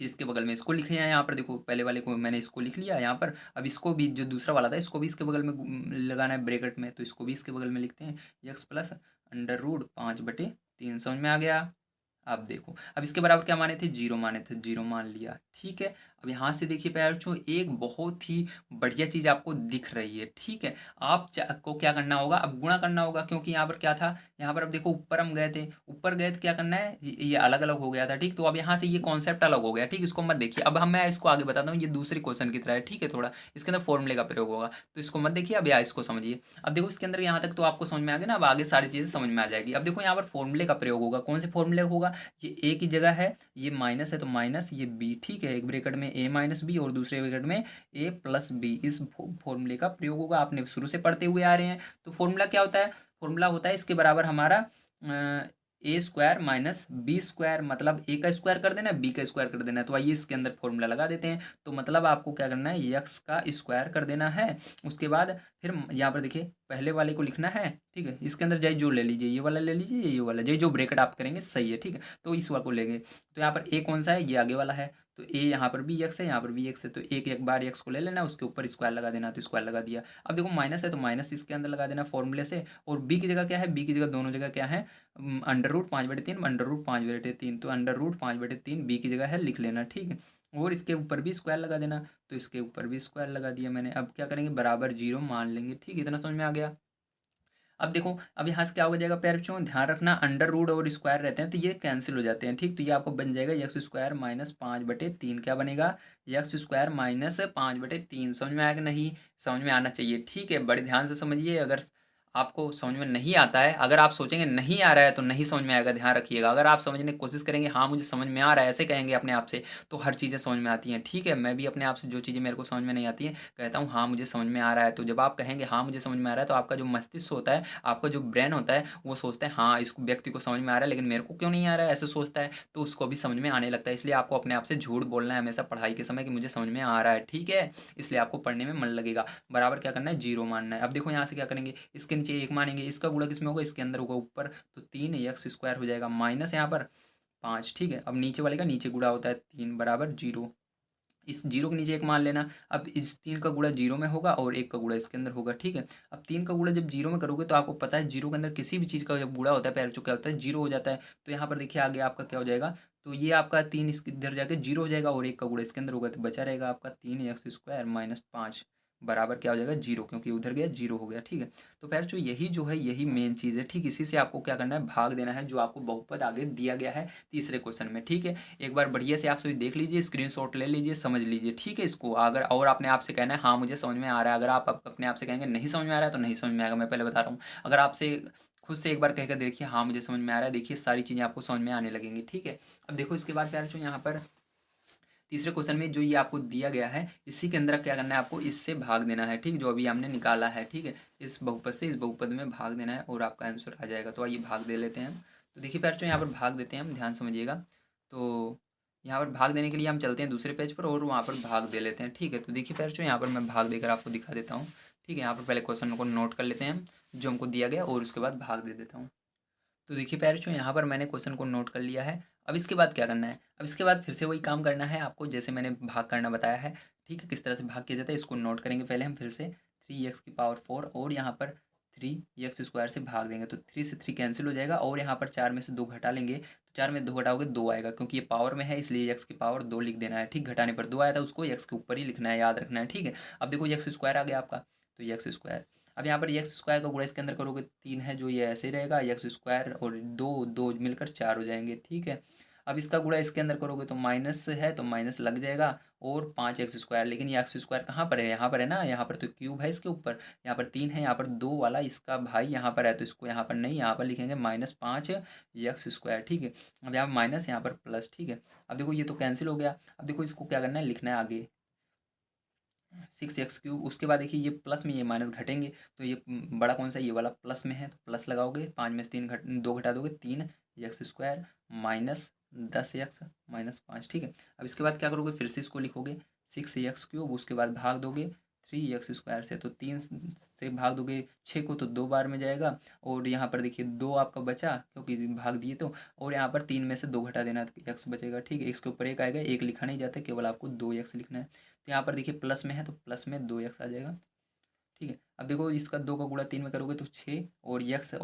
फिर इसके बगल में इसको लिखे हैं। यहाँ पर देखो, पहले वाले को मैंने इसको लिख लिया यहाँ पर, अब इसको भी, जो दूसरा वाला था इसको भी इसके बगल में लगाना है ब्रैकेट में, तो इसको भी इसके बगल में लिखते हैं, यक्स + √5/3। समझ में आ गया। आप देखो, अब इसके बराबर क्या माने थे, जीरो माने थे, जीरो मान लिया, ठीक है। अब यहाँ से देखिए प्यारे बच्चों, एक बहुत ही बढ़िया चीज़ आपको दिख रही है, ठीक है। को क्या करना होगा, अब गुणा करना होगा, क्योंकि यहाँ पर क्या था, यहाँ पर अब देखो ऊपर हम गए थे, ऊपर गए तो क्या करना है, ये अलग अलग हो गया था, ठीक। तो अब यहाँ से ये कॉन्सेप्ट अलग हो गया, ठीक। इसको मत देखिए, अब मैं इसको आगे बताता हूँ, ये दूसरी क्वेश्चन की तरह है, ठीक है। थोड़ा इसके अंदर फॉर्मूले का प्रयोग होगा, तो इसको मत देखिए, अब या इसको समझिए। अब देखो इसके अंदर यहाँ तक तो आपको समझ में आ गया ना, अब आगे सारी चीज़ें समझ में आ जाएगी। अब देखो यहाँ पर फॉर्मूले का प्रयोग होगा, कौन से फॉर्मूले होगा, ये ए की जगह है, ये माइनस है तो माइनस, ये बी, ठीक है। एक ब्रैकेट में ए माइनस बी और दूसरे ब्रैकेट में ए प्लस बी, इस फॉर्मूले का प्रयोग होगा, आपने शुरू से पढ़ते हुए आ रहे हैं। तो फॉर्मूला क्या होता है, फॉर्मूला होता है इसके बराबर हमारा ए स्क्वायर माइनस बी स्क्वायर, मतलब ए का स्क्वायर कर देना, बी का स्क्वायर कर देना। तो आइए इसके अंदर फॉर्मूला लगा देते हैं। तो मतलब आपको क्या करना है, यक्स का स्क्वायर कर देना है, उसके बाद फिर यहाँ पर देखिए पहले वाले को लिखना है, ठीक है। इसके अंदर जाए जो ले लीजिए, ये वाला ले लीजिए, ये वाला जाए जो ब्रैकेट आप करेंगे सही है, ठीक है। तो इस वाले को लेंगे, तो यहाँ पर ए कौन सा है, ये आगे वाला है, तो ए यहाँ पर भी एक्स है, यहाँ पर भी एक्स है, तो एक बार एक्स को ले लेना, उसके ऊपर स्क्वायर लगा देना, तो स्क्वायर लगा दिया। अब देखो माइनस है तो माइनस इसके अंदर लगा देना फॉर्मूले से, और बी की जगह क्या है, बी की जगह दोनों जगह क्या है, अंडर रूट 5/3, अंडर रूट 5/3, तो अंडर रूट 5/3 बी की जगह है, लिख लेना, ठीक है। और इसके ऊपर भी स्क्वायर लगा देना, तो इसके ऊपर भी स्क्वायर लगा दिया मैंने। अब क्या करेंगे, बराबर जीरो मान लेंगे, ठीक, इतना समझ में आ गया। अब देखो, अब यहाँ से क्या हो जाएगा प्यारे बच्चों, ध्यान रखना अंडर रूट और स्क्वायर रहते हैं तो ये कैंसिल हो जाते हैं, ठीक। तो ये आपको बन जाएगा एक्स स्क्वायर माइनस 5/3, क्या बनेगा, एक्स स्क्वायर माइनस 5/3। समझ में आया कि नहीं, समझ में आना चाहिए, ठीक है। बड़े ध्यान से समझिए, अगर आपको समझ में नहीं आता है, अगर आप सोचेंगे नहीं आ रहा है तो नहीं समझ में आएगा, ध्यान रखिएगा। अगर आप समझने की कोशिश करेंगे, हाँ मुझे समझ में आ रहा है, ऐसे कहेंगे अपने आप से, तो हर चीज़ें समझ में आती हैं, ठीक है। मैं भी अपने आप से जो चीज़ें मेरे को समझ में नहीं आती हैं कहता हूँ हाँ मुझे समझ में आ रहा है। तो जब आप कहेंगे हाँ मुझे समझ में आ रहा है, तो आपका जो मस्तिष्क होता है, आपका जो ब्रेन होता है, वो सोचता है हाँ इस व्यक्ति को समझ में आ रहा है, लेकिन मेरे को क्यों नहीं आ रहा है, ऐसे सोचता है, तो उसको भी समझ में आने लगता है। इसलिए आपको अपने आप से झूठ बोलना है हमेशा पढ़ाई के समय कि मुझे समझ में आ रहा है, ठीक है। इसलिए आपको पढ़ने में मन लगेगा। बराबर क्या करना है, जीरो मानना है। अब देखो यहाँ से क्या करेंगे, इसके नीचे एक मानेंगे, इसका गुणा किसमें होगा, इसके अंदर होगा ऊपर, तो 3x² हो जाएगा माइनस यहाँ पर 5, ठीक है। अब नीचे वाले का नीचे गुणा होता है 3 बराबर जीरो, इस जीरो के नीचे एक मान लेना। अब इस 3 का गुणा जीरो में होगा और 1 का गुणा इसके अंदर होगा, ठीक है। अब 3 का गुणा जब जीरो में करोगे तो आपको पता है जीरो के अंदर किसी भी चीज़ का जब गुणा होता है पहले, क्या होता है, जीरो हो जाता है। तो यहाँ पर देखिए आगे आपका क्या हो जाएगा, तो ये आपका 3 इसके इधर जाके जीरो हो जाएगा और 1 का गुणा इसके अंदर होगा, तो बचा रहेगा आपका 3x² माइनस 5 बराबर क्या हो जाएगा, जीरो, क्योंकि उधर गया जीरो हो गया, ठीक है। तो फिर जो यही जो है यही मेन चीज़ है, ठीक। इसी से आपको क्या करना है, भाग देना है, जो आपको बहुपद आगे दिया गया है तीसरे क्वेश्चन में, ठीक है। एक बार बढ़िया से आप सभी देख लीजिए, स्क्रीनशॉट ले लीजिए, समझ लीजिए, ठीक है। इसको अगर और आपने आपसे कहना है हाँ मुझे समझ में आ रहा है, अगर आप अपने आप से कहेंगे नहीं समझ में आ रहा है तो नहीं समझ में आएगा, मैं पहले बता रहा हूँ। अगर आपसे खुद से एक बार कहकर देखिए हाँ मुझे समझ में आ रहा है, देखिए सारी चीज़ें आपको समझ में आने लगेंगी, ठीक है। अब देखो इसके बाद प्यारे बच्चों, यहाँ पर तीसरे क्वेश्चन में जो ये आपको दिया गया है, इसी के अंदर क्या करना है, आपको इससे भाग देना है, ठीक। जो अभी हमने निकाला है, ठीक है, इस बहुपद से इस बहुपद में भाग देना है और आपका आंसर आ जाएगा। तो आइए भाग दे लेते हैं हम। तो देखिए प्यारे बच्चों, यहाँ पर भाग देते हैं हम, ध्यान समझिएगा। तो यहाँ पर भाग देने के लिए हम चलते हैं दूसरे पेज पर और वहाँ पर भाग दे लेते हैं, ठीक है। तो देखिए प्यारे बच्चों, यहाँ पर मैं भाग देकर आपको दिखा देता हूँ, ठीक है। यहाँ पर पहले क्वेश्चन को नोट कर लेते हैं हम, जो हमको दिया गया, और उसके बाद भाग दे देता हूँ। तो देखिए प्यारे बच्चों, यहाँ पर मैंने क्वेश्चन को नोट कर लिया है। अब इसके बाद क्या करना है, अब इसके बाद फिर से वही काम करना है आपको, जैसे मैंने भाग करना बताया है, ठीक है। किस तरह से भाग किया जाता है इसको नोट करेंगे पहले हम फिर से। 3x⁴ और यहाँ पर 3x² से भाग देंगे, तो 3 से 3 कैंसिल हो जाएगा और यहाँ पर 4 में से 2 घटा लेंगे, तो 4 में 2 घटाओगे 2 आएगा, क्योंकि ये पावर में है इसलिए x⁴ 2 लिख देना है, ठीक। घटाने पर 2 आया था, उसको x के ऊपर ही लिखना है, याद रखना है, ठीक है। अब देखो x² आ गया आपका, तो x²। अब यहाँ पर x² का गुणा इसके अंदर करोगे 3 है, जो ये ऐसे ही रहेगा, x² और दो दो मिलकर 4 हो जाएंगे, ठीक है। अब इसका गुणा इसके अंदर करोगे तो माइनस है, तो माइनस लग जाएगा, और 5x², लेकिन ये x² कहाँ पर है, यहाँ पर है ना, यहाँ पर तो क्यूब है इसके ऊपर, यहाँ पर 3 है, यहाँ पर 2 वाला इसका भाई यहाँ पर है, तो इसको यहाँ पर नहीं, यहाँ पर लिखेंगे -5x², ठीक है। अब यहाँ माइनस, यहाँ पर प्लस, ठीक है। अब देखो ये तो कैंसिल हो गया। अब देखो इसको क्या करना है, लिखना है आगे 6x3, उसके बाद देखिए ये प्लस में ये माइनस घटेंगे, तो ये बड़ा कौन सा, ये वाला प्लस में है, तो प्लस लगाओगे, 5 में से 2 घटा दोगे 3x² माइनस 10x माइनस 5, ठीक है। अब इसके बाद क्या करोगे, फिर से इसको लिखोगे 6x3, उसके बाद भाग दोगे 3x² से, तो 3 से भाग दोगे 6 को, तो 2 बार में जाएगा, और यहाँ पर देखिए 2 आपका बचा क्योंकि भाग दिए, तो और यहाँ पर 3 में से 2 घटा देना तो x बचेगा, ठीक है। x के ऊपर 1 आएगा, 1 लिखा नहीं जाता, केवल आपको 2x लिखना है। तो यहाँ पर देखिए प्लस में है तो प्लस में 2x आ जाएगा, ठीक है। अब देखो इसका 2 का गुणा 3 में करोगे तो 6 और यक्स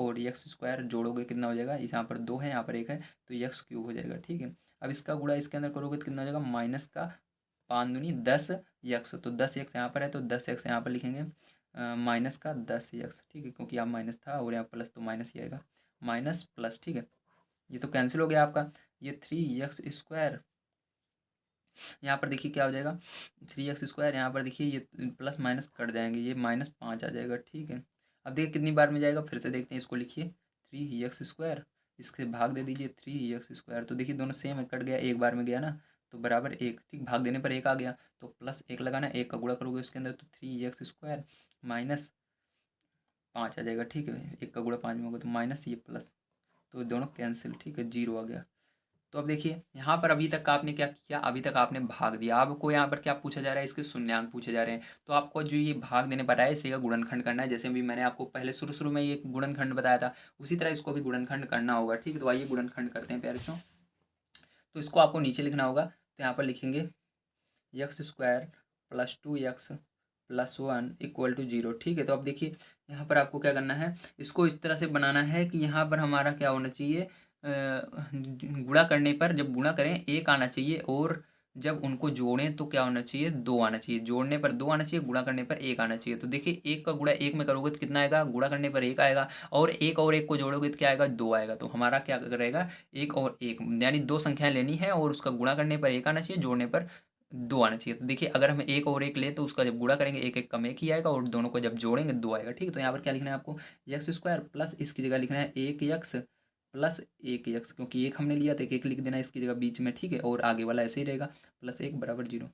स्क्वायर जोड़ोगे कितना हो जाएगा, इस यहाँ पर 2 है यहाँ पर 1 है तो यक्स क्यूब हो जाएगा। ठीक है। अब इसका गुणा इसके अंदर करोगे तो कितना हो जाएगा, माइनस का 5 दूनी 10 यक्स, तो 10 यक्स यहाँ पर है तो 10 यक्स यहाँ पर लिखेंगे, माइनस का 10 यक्स। ठीक है, क्योंकि यहाँ माइनस था और यहाँ प्लस तो माइनस ही आएगा, माइनस प्लस। ठीक है, ये तो कैंसिल हो गया आपका, ये 3 यक्स स्क्वायर यहाँ पर देखिए क्या हो जाएगा, 3 एक्स स्क्वायर, यहाँ पर देखिए ये प्लस माइनस कट जाएंगे, ये -5 आ जाएगा। ठीक है। अब देखिए कितनी बार में जाएगा, फिर से देखते हैं, इसको लिखिए 3 एक्स स्क्वायर, इसके भाग दे दीजिए 3 एक्स स्क्वायर, तो देखिए दोनों सेम है, कट गया, एक बार में गया ना, तो बराबर 1। ठीक, भाग देने पर 1 आ गया तो +1 लगाना, 1 का गुणा करोगे उसके अंदर तो 3 एक्स स्क्वायर -5 आ जाएगा। ठीक है, 1 का गुणा 5 में होगा तो माइनस ये प्लस, तो दोनों कैंसिल। ठीक है, 0 आ गया। तो अब देखिए यहाँ पर अभी तक आपने क्या किया, अभी तक आपने भाग दिया। आपको यहाँ पर क्या पूछा जा रहा है, इसके शून्यांक पूछे जा रहे हैं, तो आपको जो ये भाग देने पर आया इसी का गुणनखंड करना है। जैसे भी मैंने आपको पहले शुरू में ये गुणनखंड बताया था, उसी तरह इसको भी गुणनखंड करना होगा। ठीक है, तो आइए गुणनखंड करते हैं प्यारे। तो इसको आपको नीचे लिखना होगा, तो यहाँ पर लिखेंगे x² + 2x + 1 = 0। ठीक है, तो अब देखिए यहाँ पर आपको क्या करना है, इसको इस तरह से बनाना है कि यहाँ पर हमारा क्या होना चाहिए, गुणा करने पर जब गुणा करें 1 आना चाहिए, और जब उनको जोड़ें तो क्या होना चाहिए, 2 आना चाहिए। जोड़ने पर 2 आना चाहिए, गुणा करने पर 1 आना चाहिए। तो देखिए 1 का गुणा 1 में करोगे तो कितना आएगा, गुणा करने पर 1 आएगा, और 1 को जोड़ोगे तो क्या आएगा, 2 आएगा। तो हमारा क्या रहेगा, 1 और 1, यानी 2 संख्याएं लेनी है और उसका गुणा करने पर 1 आना चाहिए, जोड़ने पर 2 आना चाहिए। तो देखिए अगर हम 1 और 1 ले तो उसका जब गुणा करेंगे 1 1 कम 1 ही आएगा, और दोनों को जब जोड़ेंगे 2 आएगा। ठीक है, तो यहाँ पर क्या लिखना है आपको, x² प्लस इसकी जगह लिखना है 1x प्लस 1x, क्योंकि 1 हमने लिया तो 1 1 लिख देना है इसकी जगह बीच में। ठीक है, और आगे वाला ऐसे ही रहेगा, +1 = 0।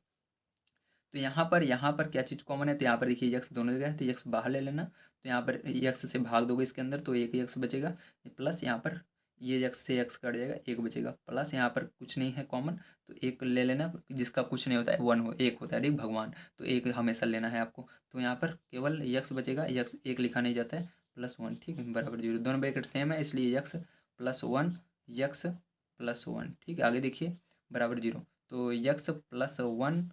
तो यहाँ पर क्या चीज़ कॉमन है, तो यहाँ पर देखिए यक्स दोनों जगह है, तो यक्स बाहर ले लेना, तो यहाँ पर यक्स से भाग दोगे इसके अंदर तो 1 यक्स बचेगा, प्लस यहाँ पर ये यक्स से यक्स कट जाएगा, 1 बचेगा, प्लस यहाँ पर कुछ नहीं है कॉमन, तो 1 ले लेना, जिसका कुछ नहीं होता है 1 होता है, ठीक भगवान, तो 1 हमेशा लेना है आपको। तो यहाँ पर केवल यक्स बचेगा, यक्स 1 लिखा नहीं जाता है, +1। ठीक है, बराबर 0, दोनों ब्रैकेट सेम है इसलिए यक्स +1 यक्स +1। ठीक है, आगे देखिए बराबर 0, तो यक्स+1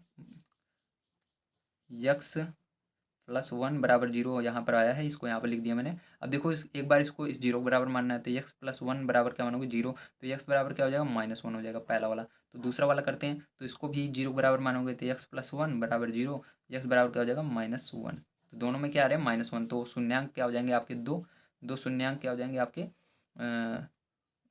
बराबर 0 यहाँ पर आया है, इसको यहाँ पर लिख दिया मैंने। अब देखो एक बार इसको इस 0 के बराबर मानना है, तो x+1 बराबर क्या मानोगे, 0, तो x बराबर क्या हो जाएगा, -1 हो जाएगा पहला वाला। तो दूसरा वाला करते हैं, तो इसको भी 0 बराबर मानोगे तो x+1 बराबर 0, x बराबर क्या हो जाएगा, -1। तो दोनों में क्या आ रहा है, -1, तो शून्यांक क्या हो जाएंगे आपके, दो शून्यांक क्या हो जाएंगे आपके,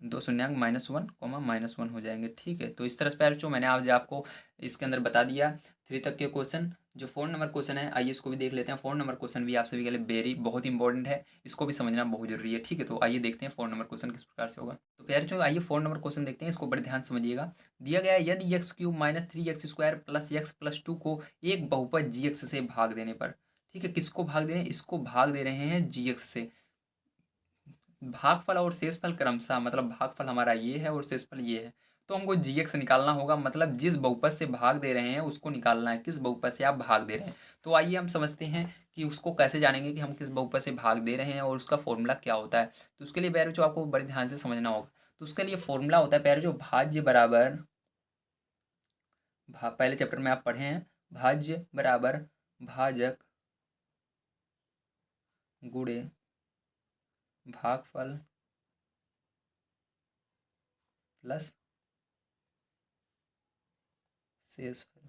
2 शून्यांक -1, -1 हो जाएंगे। ठीक है, तो इस तरह से प्यारे मैंने आज आपको इसके अंदर बता दिया 3 तक के क्वेश्चन। जो 4 नंबर क्वेश्चन है, आइए इसको भी देख लेते हैं। 4 नंबर क्वेश्चन भी आप सभी के लिए बहुत इंपॉर्टेंट है, इसको भी समझना बहुत जरूरी है। ठीक है, तो आइए देखते हैं 4 नंबर क्वेश्चन किस प्रकार से होगा। तो प्यारे आइए 4 नंबर क्वेश्चन देखते हैं, इसको बड़े ध्यान से समझिएगा। दिया गया है, यदि x³ -3x² + x+2 को एक बहुपद gx से भाग देने पर, ठीक है, किसको भाग दे रहे हैं, इसको भाग दे रहे हैं gx से। भागफल और शेषफल क्रमशः, मतलब भागफल हमारा ये है और शेषफल ये है, तो हमको जीएक्स निकालना होगा, मतलब जिस बहुपद से भाग दे रहे हैं उसको निकालना है, किस बहुपद से आप भाग दे रहे हैं। तो आइए हम समझते हैं कि उसको कैसे जानेंगे कि हम किस बहुपद से भाग दे रहे हैं और उसका फॉर्मूला क्या होता है। तो उसके लिए पैर जो आपको बड़े ध्यान से समझना होगा। तो उसके लिए फॉर्मूला होता है पैर जो भाज्य बराबर, पहले चैप्टर में आप पढ़े हैं, भाज्य बराबर भाजक गुणे भागफल प्लस शेषफल,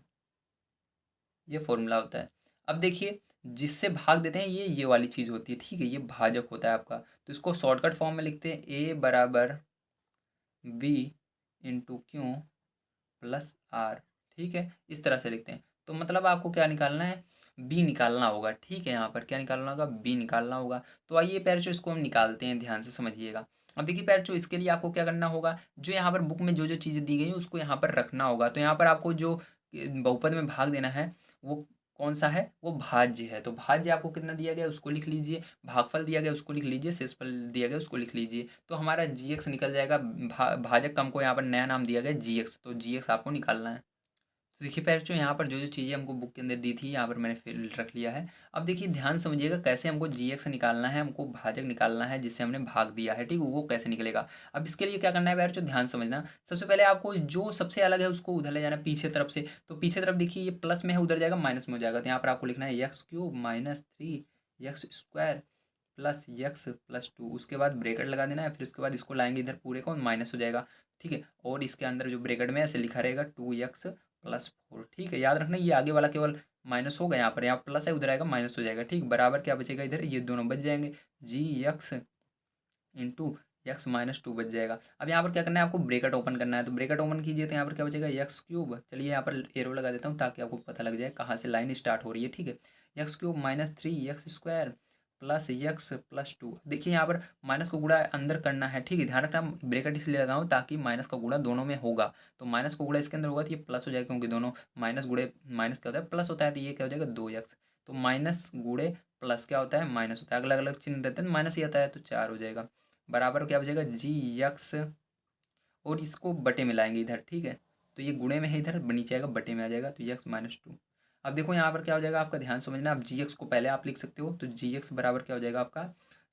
ये फॉर्मूला होता है। अब देखिए जिससे भाग देते हैं ये वाली चीज़ होती है। ठीक है, ये भाजक होता है आपका, तो इसको शॉर्टकट फॉर्म में लिखते हैं, a बराबर b into q plus r. ठीक है, इस तरह से लिखते हैं। तो मतलब आपको क्या निकालना है, बी निकालना होगा। ठीक है, यहाँ पर क्या निकालना होगा, बी निकालना होगा। तो आइए पैरचो इसको हम निकालते हैं, ध्यान से समझिएगा। अब देखिए पैरचो, इसके लिए आपको क्या करना होगा, जो यहाँ पर बुक में जो जो चीज़ें दी गई है उसको यहाँ पर रखना होगा। तो यहाँ पर आपको जो बहुपद में भाग देना है वो कौन सा है, वो भाज्य है। तो भाज्य आपको कितना दिया गया उसको लिख लीजिए, भागफल दिया गया उसको लिख लीजिए, शेषफल दिया गया उसको लिख लीजिए। तो हमारा जीएक्स निकल जाएगा। भाजक का हमको यहाँ पर नया नाम दिया गया जीएक्स, तो जीएक्स आपको निकालना है। तो देखिए बच्चों, यहाँ पर जो जो चीज़ें हमको बुक के अंदर दी थी यहाँ पर मैंने फिल रख लिया है। अब देखिए ध्यान समझिएगा कैसे हमको जीएक्स निकालना है, हमको भाजक निकालना है जिससे हमने भाग दिया है। ठीक है, वो कैसे निकलेगा। अब इसके लिए क्या करना है बच्चों, ध्यान समझना। सबसे पहले आपको जो सबसे अलग है उसको उधर ले जाना पीछे तरफ से। तो पीछे तरफ देखिए ये प्लस में है, उधर जाएगा माइनस में हो जाएगा। तो यहाँ पर आपको लिखना है x³ -3 x square plus x plus two, उसके बाद ब्रेकेट लगा देना है, फिर उसके बाद इसको लाएंगे इधर पूरे को, माइनस हो जाएगा, ठीक है। और इसके अंदर जो ब्रेकेट में ऐसे लिखा रहेगा 2x प्लस 4, ठीक है। याद रखना ये आगे वाला केवल माइनस होगा, यहाँ पर यहाँ प्लस है उधर आएगा माइनस हो जाएगा, ठीक। बराबर क्या बचेगा इधर, ये दोनों बच जाएंगे, g x into x minus two बच जाएगा। अब यहाँ पर क्या करना है आपको, ब्रेकेट ओपन करना है, तो ब्रेकेट ओपन कीजिए तो यहाँ पर क्या बचेगा, एक्स क्यूब। चलिए यहाँ पर एरो लगा देता हूँ ताकि आपको पता लग जाए कहाँ से लाइन स्टार्ट हो रही है, ठीक है। X cube minus 3x square plus x plus two. देखिए यहाँ पर माइनस का गुणा अंदर करना है, ठीक है। ध्यान रखना ब्रेकेट इसलिए लगाऊँ ताकि माइनस का गुणा दोनों में होगा, तो माइनस का गुणा इसके अंदर होगा तो ये प्लस हो जाएगा, क्योंकि दोनों माइनस गुणे माइनस क्या होता है प्लस होता है, तो ये क्या हो जाएगा 2x। तो माइनस गुणे प्लस क्या होता है माइनस होता है, अलग अलग चिन्ह रहते हैं माइनस ही आता है, तो 4 हो जाएगा। बराबर क्या बचेगा, जी एक्स, और इसको बटे में लाएंगे इधर, ठीक है। तो ये गुणे में है इधर, नीचे आएगा बटे में आ जाएगा, तो एक्स माइनस टू। अब देखो यहाँ पर क्या हो जाएगा आपका, ध्यान समझना, आप जी एक्स को पहले आप लिख सकते हो, तो जी एक्स बराबर क्या हो जाएगा आपका,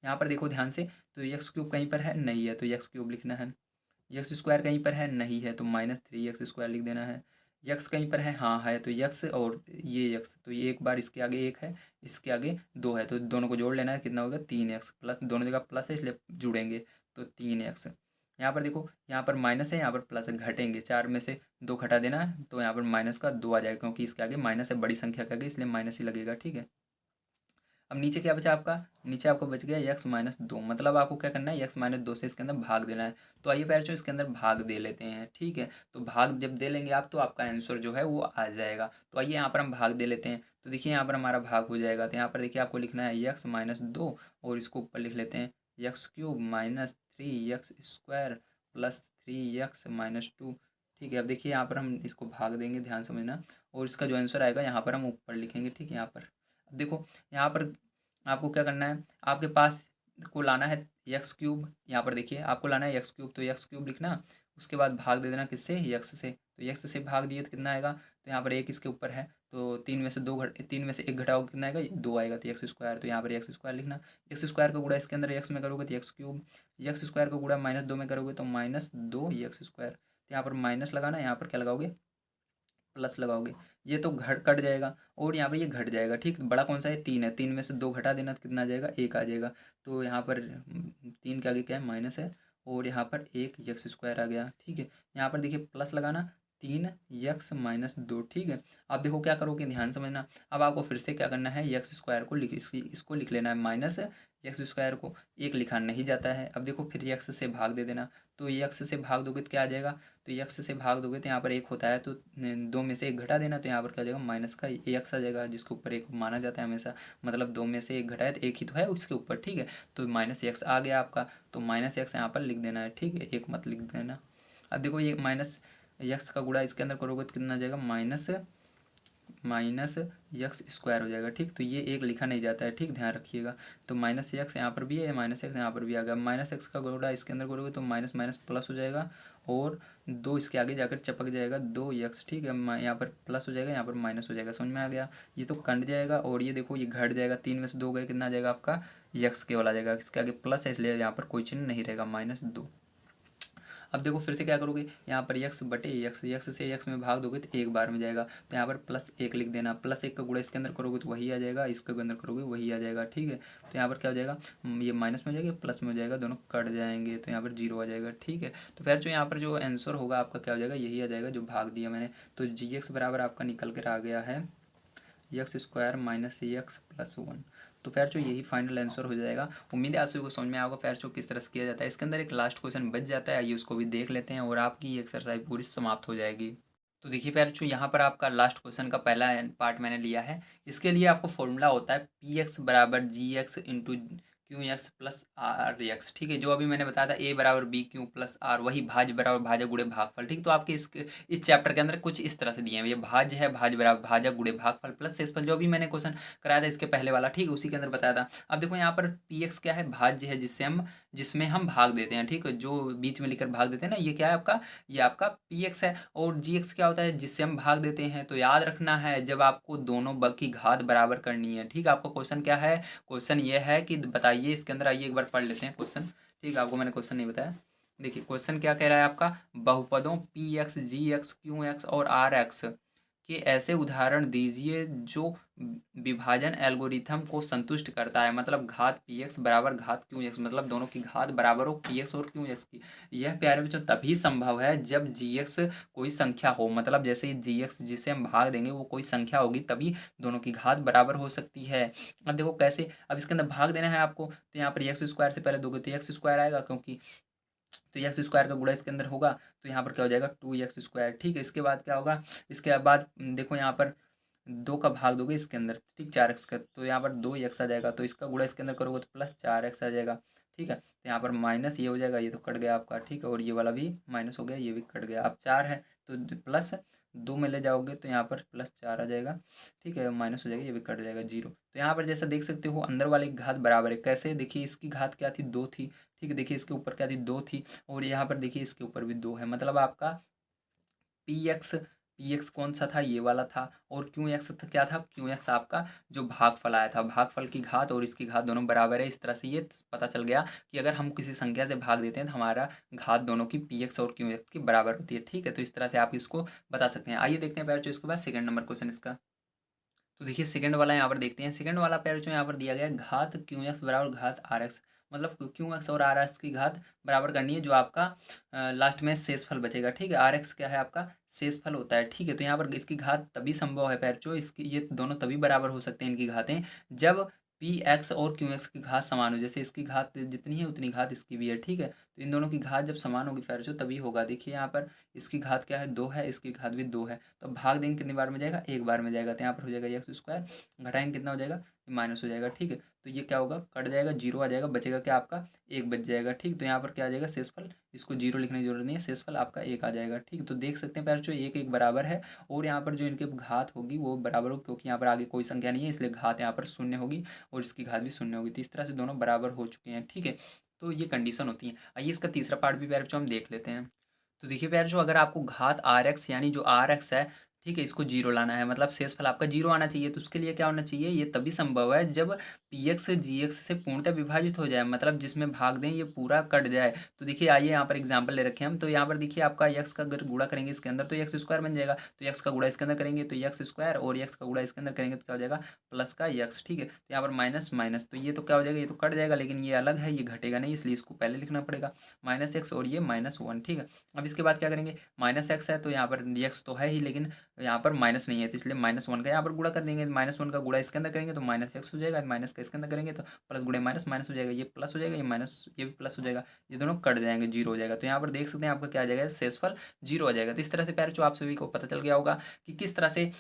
यहाँ पर देखो ध्यान से, तो एक्स क्यूब कहीं पर है नहीं है, तो एक्स क्यूब लिखना है। एक्स स्क्वायर कहीं पर है नहीं है, तो माइनस 3x स्क्वायर लिख देना है। यक्स कहीं पर है, हाँ है, तो यक्स और ये यक्स, तो ये एक बार इसके आगे एक है, इसके आगे दो है, तो दोनों को जोड़ लेना है, कितना होगा 3x, प्लस दोनों जगह प्लस है इसलिए जुड़ेंगे, तो 3x। यहाँ पर देखो, यहाँ पर माइनस है, यहाँ पर प्लस है, घटेंगे, 4 में से 2 घटा देना है, तो यहाँ पर माइनस का 2 आ जाएगा, क्योंकि इसके आगे माइनस है, बड़ी संख्या के आगे, इसलिए माइनस ही लगेगा, ठीक है। अब नीचे क्या बचा आपका, नीचे आपको बच गया एक्स माइनस दो, मतलब आपको क्या करना है, एक्स माइनस दो से इसके अंदर भाग देना है। तो आइए पैर इसके अंदर भाग दे लेते हैं, ठीक है। तो भाग जब दे लेंगे आप तो आपका आंसर जो है वो आ जाएगा। तो आइए यहाँ पर हम भाग दे लेते हैं, तो देखिए यहाँ पर हमारा भाग हो जाएगा, तो यहाँ पर देखिए आपको लिखना है एक्स माइनस दो, और इसको ऊपर लिख लेते हैं x cube minus 3x square plus 3x minus two, ठीक है। अब देखिए यहाँ पर हम इसको भाग देंगे, ध्यान समझना, और इसका जो आंसर आएगा यहाँ पर हम ऊपर लिखेंगे, ठीक है। यहाँ पर अब देखो, यहाँ पर आपको क्या करना है, आपके पास को लाना है एक्स क्यूब, यहाँ पर देखिए आपको लाना है एक्स क्यूब, तो एक्स क्यूब लिखना, उसके बाद भाग दे देना किससे, एक्स से, तो एक्स से भाग दिए तो कितना आएगा, तो यहाँ पर एक इसके ऊपर है, तो 3 में से एक घटाओ कितना आएगा, 2 आएगा, तो एक्स स्क्वायर, तो यहाँ पर एक्स स्क्वायर लिखना। एक्स स्क्वायर का गुणा इसके अंदर एक्स में करोगे तो एक्स क्यूब, एक्स स्क्वायर का गुणा माइनस दो में करोगे तो माइनस दो एक्स स्क्वायर, तो यहाँ पर माइनस लगाना, यहाँ पर क्या लगाओगे प्लस लगाओगे, ये तो घट कट जाएगा, और यहाँ पर ये घट जाएगा, ठीक। बड़ा कौन सा है, 3 है, 3 में से 2 घटा देना तो कितना आ जाएगा, 1 आ जाएगा। तो यहाँ पर 3 के आगे क्या है माइनस है, और यहाँ पर एक एक्स स्क्वायर आ गया, ठीक है। यहाँ पर देखिए प्लस लगाना, 3x माइनस दो, ठीक है। अब देखो क्या करोगे, ध्यान समझना, अब आपको फिर से क्या करना है, एक्स स्क्वायर को इसको लिख लेना है माइनस एक्स स्क्वायर को, एक लिखा नहीं जाता है। अब देखो फिर एक्स से भाग दे देना, तो एक्स से भाग दोगे तो क्या आ जाएगा, तो एक्स से भाग दोगे तो यहाँ पर एक होता है, तो 2 में से एक घटा देना, तो यहाँ पर क्या हो जाएगा माइनस का एक्स आ जाएगा, जिसके ऊपर एक माना जाता है हमेशा, मतलब 2 में से एक घटाया तो एक ही तो है उसके ऊपर, ठीक है। तो माइनस एक्स आ गया आपका, तो माइनस एक्स यहाँ पर लिख देना है, ठीक है, एक मत लिख देना। अब देखो ये माइनस एक्स का गुणा इसके अंदर करोगे तो कितना आ जाएगा, माइनस एक्स स्क्वायर हो जाएगा, ठीक। तो ये एक लिखा नहीं जाता है, ठीक, ध्यान रखिएगा। तो माइनस एक्स यहाँ पर भी है, माइनस एक्स यहाँ पर भी आ गया, माइनस एक्स का गुणा इसके अंदर करोगे तो माइनस माइनस प्लस हो जाएगा, और दो इसके आगे जाकर चपक जाएगा, 2x, ठीक है। यहाँ पर प्लस हो जाएगा, यहाँ पर माइनस हो जाएगा, समझ में आ गया। ये तो कट जाएगा, और ये देखो ये घट जाएगा, 3 में से 2 गए, कितना आ जाएगा आपका, एक्स केवल आ जाएगा, इसके आगे प्लस है इसलिए यहाँ पर कोई चिन्ह नहीं रहेगा, -2। अब देखो फिर से क्या करोगे, यहाँ पर एक्स बटे एक्स, एक्स से एक्स में भाग दोगे तो एक बार में जाएगा, तो यहाँ पर +1 लिख देना, +1 का गुणा इसके अंदर करोगे तो वही आ जाएगा, इसके अंदर करोगे वही आ जाएगा, ठीक है। तो यहाँ पर क्या हो जाएगा, ये माइनस में हो जाएगा, प्लस में हो जाएगा, दोनों कट जाएंगे, तो यहाँ पर 0 आ जाएगा, ठीक है। तो फिर जो यहाँ पर जो आंसर होगा आपका क्या हो जाएगा, यही आ जाएगा जो भाग दिया मैंने। तो जी एक्स बराबर आपका निकल कर आ गया है x square minus x plus one. तो पैरचो यही फाइनल आंसर हो जाएगा। उम्मीद है आप सभी को समझ में आएगा पैरचो किस तरह से किया जाता है। इसके अंदर एक लास्ट क्वेश्चन बच जाता है, आइए उसको भी देख लेते हैं और आपकी एक्सरसाइज पूरी समाप्त हो जाएगी। तो देखिए पैरचो, यहाँ पर आपका लास्ट क्वेश्चन का पहला पार्ट मैंने लिया है। इसके लिए आपको फॉर्मूला होता है पी एक्स बराबर g x into q x plus r x, ठीक है। जो अभी मैंने बताया था ए बराबर बी क्यू प्लस आर, वही भाज्य बराबर भाज्य गुणे भागफल, ठीक। तो आपके इस चैप्टर के अंदर कुछ इस तरह से दिए हैं, ये भाज्य है, भाज्य बराबर भाज्य गुणे भागफल प्लस शेषफल, जो अभी मैंने क्वेश्चन कराया था इसके पहले वाला, ठीक, उसी के अंदर बताया था। अब देखो यहाँ पर पी एक्स क्या है, भाज्य है जिसमें हम भाग देते हैं, ठीक है, जो बीच में लिखकर भाग देते हैं ना, ये क्या है आपका, ये आपका पी एक्स है। और जी एक्स क्या होता है, जिससे हम भाग देते हैं। तो याद रखना है जब आपको दोनों बग की घात बराबर करनी है, ठीक। आपका क्वेश्चन क्या है, क्वेश्चन ये है कि बताइए, इसके अंदर आइए एक बार पढ़ लेते हैं क्वेश्चन, ठीक। आपको मैंने क्वेश्चन नहीं बताया, देखिए क्वेश्चन क्या कह रहा है आपका, बहुपदों पी एक्स जी एक्स क्यू एक्स और आर एक्स के ऐसे उदाहरण दीजिए जो विभाजन एल्गोरिथम को संतुष्ट करता है, मतलब घात पी एक्स बराबर घात क्यू एक्स, मतलब दोनों की घात बराबर हो पी एक्स और क्यू एक्स की। यह प्यारे बच्चों तभी संभव है जब जी एक्स कोई संख्या हो, मतलब जैसे जी एक्स जिसे हम भाग देंगे वो कोई संख्या होगी, तभी दोनों की घात बराबर हो सकती है। अब देखो कैसे, अब इसके अंदर भाग देना है आपको, तो यहाँ पर एक्स स्क्वायर से पहले दोगे तो एक्स स्क्वायर आएगा, क्योंकि तो एक्स स्क्वायर का गुणा इसके अंदर होगा, तो यहाँ पर क्या हो जाएगा 2x²। ठीक है, इसके बाद क्या होगा, इसके बाद देखो यहाँ पर 2 का भाग दोगे इसके अंदर, ठीक 4x का, तो यहाँ पर 2x आ जाएगा, तो इसका गुणा इसके अंदर करोगे तो +4x आ जाएगा। ठीक है, तो यहाँ पर माइनस ये हो जाएगा, ये तो कट गया आपका। ठीक है, और ये वाला भी माइनस हो गया, ये भी कट गया। अब 4 है तो प्लस 2 में ले जाओगे तो यहाँ पर +4 आ जाएगा। ठीक है, माइनस हो जाएगा, ये भी कट जाएगा 0। तो यहाँ पर जैसा देख सकते हो अंदर वाले की घात बराबर है। कैसे, देखिए इसकी घात क्या थी, 2 थी। ठीक है, देखिए इसके ऊपर क्या थी, 2 थी, और यहाँ पर देखिए इसके ऊपर भी 2 है, मतलब आपका पी एक्स कौन सा था, ये वाला था, और क्यू एक्स क्या था, क्यू एक्स आपका जो भागफल आया था, भागफल की घात और इसकी घात दोनों बराबर है। इस तरह से ये पता चल गया कि अगर हम किसी संख्या से भाग देते हैं तो हमारा घात दोनों की पी एक्स और क्यू एक्स की बराबर होती है। ठीक है, तो इस तरह से आप इसको बता सकते हैं। आइए देखते हैं पैर, जो इसके बाद सेकंड नंबर क्वेश्चन इसका। तो देखिए सेकंड वाला यहाँ पर देखते हैं। सेकंड वाला पैर जो यहाँ पर दिया गया है, घात क्यू एक्स बराबर घात आर एक्स, मतलब क्यू एक्स और आर एक्स की घात बराबर करनी है, जो आपका लास्ट में शेषफल बचेगा। ठीक है, आर एक्स क्या है आपका शेषफल होता है। ठीक है, तो यहाँ पर इसकी घात तभी संभव है पैर, जो इसकी ये दोनों तभी बराबर हो सकते हैं इनकी घातें, जब पी एक्स और क्यू एक्स की घात समान हो। जैसे इसकी घात जितनी है उतनी घात इसकी भी है। ठीक है, तो इन दोनों की घात जब समान होगी पैर, जो तभी होगा। देखिए यहाँ पर इसकी घात क्या है, 2 है, इसकी घात भी 2 है, तो भाग देंगे कितनी बार में जाएगा, एक बार में जाएगा, तो यहाँ पर हो जाएगा x², घटाएंगे कितना हो जाएगा, माइनस हो जाएगा। ठीक है, तो ये क्या होगा, कट जाएगा, 0 आ जाएगा, बचेगा क्या आपका, 1 बच जाएगा। ठीक, तो यहाँ पर क्या आ जाएगा, शेषफल, इसको 0 लिखने की जरूरत नहीं है, शेषफल आपका 1 आ जाएगा। ठीक, तो देख सकते हैं पैर, जो 1 1 बराबर है, और यहाँ पर जो इनके घात होगी वो बराबर होगी, क्योंकि यहाँ पर आगे कोई संख्या नहीं है, इसलिए घात यहाँ पर शून्य होगी और इसकी घात भी शून्य होगी। तो इस तरह से दोनों बराबर हो चुके हैं। ठीक है, तो ये कंडीशन होती है। आइए इसका तीसरा पार्ट भी पैर जो हम देख लेते हैं। तो देखिए प्यारे, जो अगर आपको घात आर एक्स यानी जो आर एक्स है, ठीक है, इसको 0 लाना है, मतलब शेषफल आपका 0 आना चाहिए। तो उसके लिए क्या होना चाहिए, ये तभी संभव है जब पी एक्स जी एक्स से पूर्णतः विभाजित हो जाए, मतलब जिसमें भाग दें ये पूरा कट जाए। तो देखिए आइए यहाँ पर एग्जाम्पल ले रखे हैं हम। तो यहाँ पर देखिए आपका एक्स का अगर गुणा करेंगे इसके अंदर तो x² बन जाएगा, तो एक्स का गुणा इसके अंदर करेंगे तो x², और एक्स का गुणा इसके अंदर करेंगे तो क्या हो जाएगा, प्लस का एक्स। ठीक है, तो यहाँ पर माइनस माइनस, तो ये तो क्या हो जाएगा, ये तो कट जाएगा, लेकिन ये अलग है, ये घटेगा नहीं, इसलिए इसको पहले लिखना पड़ेगा -x, और ये -1। ठीक है, अब इसके बाद क्या करेंगे, -x है तो यहाँ पर x तो है ही, लेकिन यहाँ पर माइनस नहीं है, तो इसलिए -1 का यहाँ पर गुणा कर देंगे। -1 का गुणा इसके अंदर करेंगे तो -x हो जाएगा, माइनस का इसके अंदर करेंगे तो प्लस गुणे माइनस माइनस हो जाएगा, ये प्लस हो जाएगा, ये माइनस, ये भी प्लस हो जाएगा, ये दोनों कट जाएंगे, 0 हो जाएगा। तो यहाँ पर देख सकते हैं आपका क्या आ जाएगा, शेषफल 0 आ जाएगा। तो इस तरह से प्यारे जो आप सभी को पता चल गया होगा कि किस तरह से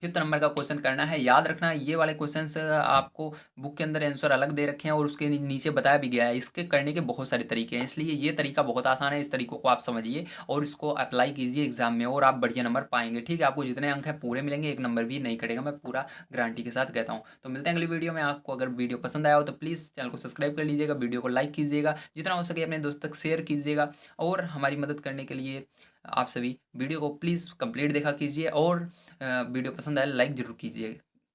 फिफ्थ नंबर का क्वेश्चन करना है। याद रखना ये वाले क्वेश्चंस आपको बुक के अंदर आंसर अलग दे रखे हैं और उसके नीचे बताया भी गया है। इसके करने के बहुत सारे तरीके हैं, इसलिए ये तरीका बहुत आसान है। इस तरीकों को आप समझिए और इसको अप्लाई कीजिए एग्जाम में, और आप बढ़िया नंबर पाएंगे। ठीक है, आपको जितने अंक हैं पूरे मिलेंगे, एक नंबर भी नहीं कटेगा, मैं पूरा गारंटी के साथ कहता हूँ। तो मिलते हैं अगली वीडियो में। आपको अगर वीडियो पसंद आया हो तो प्लीज़ चैनल को सब्सक्राइब कर लीजिएगा, वीडियो को लाइक कीजिएगा, जितना हो सके अपने दोस्तों तक शेयर कीजिएगा, और हमारी मदद करने के लिए आप सभी वीडियो को प्लीज़ कंप्लीट देखा कीजिए, और वीडियो पसंद आए लाइक ज़रूर कीजिए।